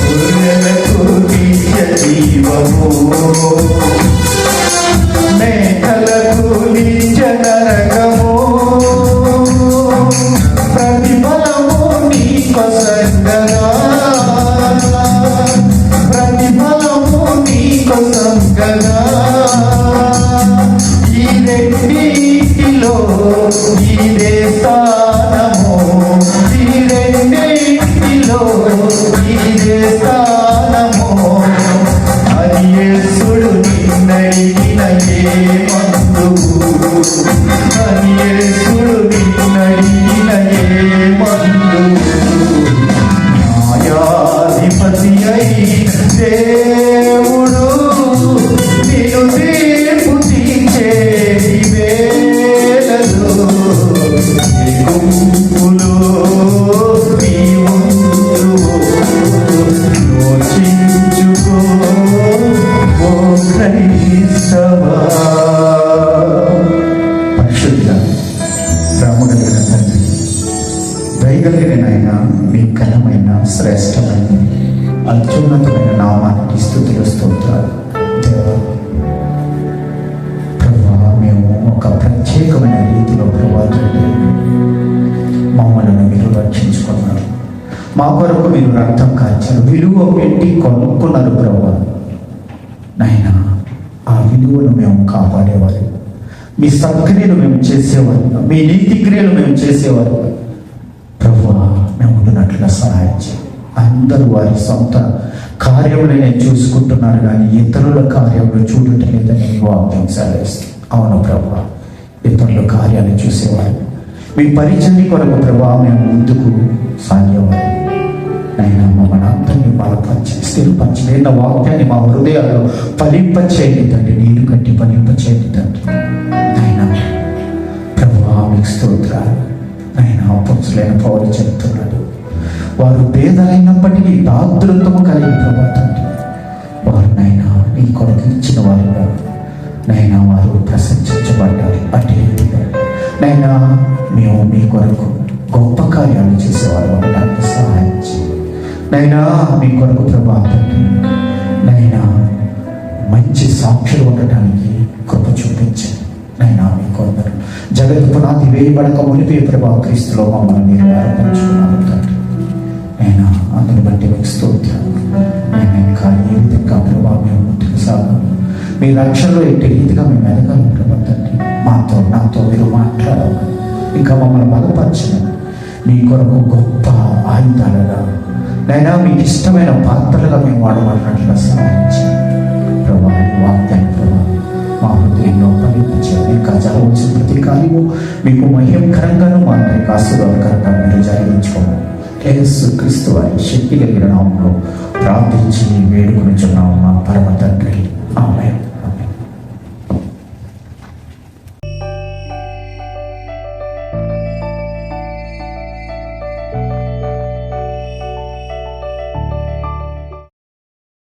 గొర్రెలకు నిత్య జీవము మేకలకు నిత్య నరకము ప్రతిఫలము నీకొసంగదా ప్రతిఫలము నీకొసంగదా ఈ రెండింటిలో ఇదే స్థానము ఈ రెండింటిలో ఇదే స్థానము అని యేసుడు నిన్నడిగిన ఏ బంధువు అని యేసుడు నిన్నడిగిన ఏ బంధువు న్యాయాధిపతి అయి దేవుడు నిన్ను తీర్పు తీర్చే వేళలో ఈ గుంపులో నీ ముందు యోచించుకో ఓ క్రైస్తవా. పరిశుద్ధ ప్రేమ కలిగిన తండ్రి, దయగలిగిన ఆయన మీ ఘనమైన శ్రేష్టమైన అత్యున్నతమైన నామానికి స్తుతులు స్తోత్రాలు. దేవా ప్రభా, మేము ఒక ప్రత్యేకమైన రీతిలో ప్రభా మమ్మల్ని మీరు రక్షించుకున్నారు. మా కొరకు మీరు రక్తం కాల్చారు, విలువ పెట్టి కొనుక్కున్నారు ప్రభా. నాయనా, ఆ విలువను మేము కాపాడేవారు, మీ సత్క్రియలు మేము చేసేవారు, మీ నీతి క్రియలు మేము చేసేవారు ప్రభువా. మేము ఉంటున్నట్లుగా సహాయం చేయండి. అందరూ వారి సొంత కార్యములనే చూసుకుంటున్నారు కానీ ఇతరుల కార్యములు చూడటం లేదని వాక్యం సెలవిస్తుంది. అవును ప్రభువా, ఇతరుల కార్యాలు చూసేవారు, మీ పరిచర్య కొరకు ప్రభా మేము ముందుకు సాగేవారు. అయినా మమ్మల్ని అందరినీ బలపరిచి స్థిరపరిచి నిన్న వాక్యాన్ని మా హృదయాల్లో ఫలింపచేయండి తండ్రి, నీరు కట్టి ఫలింపచేయండి తండ్రి. అయినా ప్రభువా మీకు స్తోత్రాలు. అయినా అపోస్తలులైన పౌలు చెప్తున్నాడు, వారు పేదలైనప్పటికీ దాతృత్వము కలిగి ప్రభా తండ్రి, వారు నైనా నీ కొరకు ఇచ్చిన వారుగా నైనా వారు ప్రశంసించబడ్డారు. అటు నైనా మేము మీ కొరకు గొప్ప కార్యాలు చేసేవారు ఉండడానికి సహాయం చేయండి. నైనా మీ కొరకు ప్రభా తండ్రి, నైనా మంచి సాక్షులు ఉండటానికి కృప చూపించండి. నైనా మీ కొందరు జగత్ పునాది వేయబడక మునిపే ప్రభా క్రీస్తులో మమ్మల్ని మీరు ఏర్పరచుకున్నారు తండ్రి. నైనా అందుని బట్టి మీకు స్తోత్రం. నేను ఇంకా ఏ విధంగా ప్రభా మేము ముందుకు సాగాలి, మీ రక్షణలో ఎట్టి రీతిగా మేము ఎదగాలి ప్రభా తండ్రి. నాతో మీరు మాట్లాడాలి, ఇంకా మమ్మల్ని బలపరచండి. మీ కొరకు గొప్ప ఆయుధాలుగా నైనా మీకు ఇష్టమైన పాత్రలుగా మేము వాడబడినట్లుగా సహాయం చేయండి ప్రభా. ఈ వాక్యాన్ని ప్రభా మా హృదయంలో ఫలింపచేయండి. ఇంకా జరగవలసిన ప్రతి కార్యము మీకు మహిమకరంగాను మా అందరికి ఆశీర్వాదకరంగా మీరు జరిగించుకోమని యేసు క్రీస్తు వారి శక్తి కలిగిన నామంలో ప్రార్థించి వేడుకొనుచున్నాము మా పరమ తండ్రి. ఆమేన్.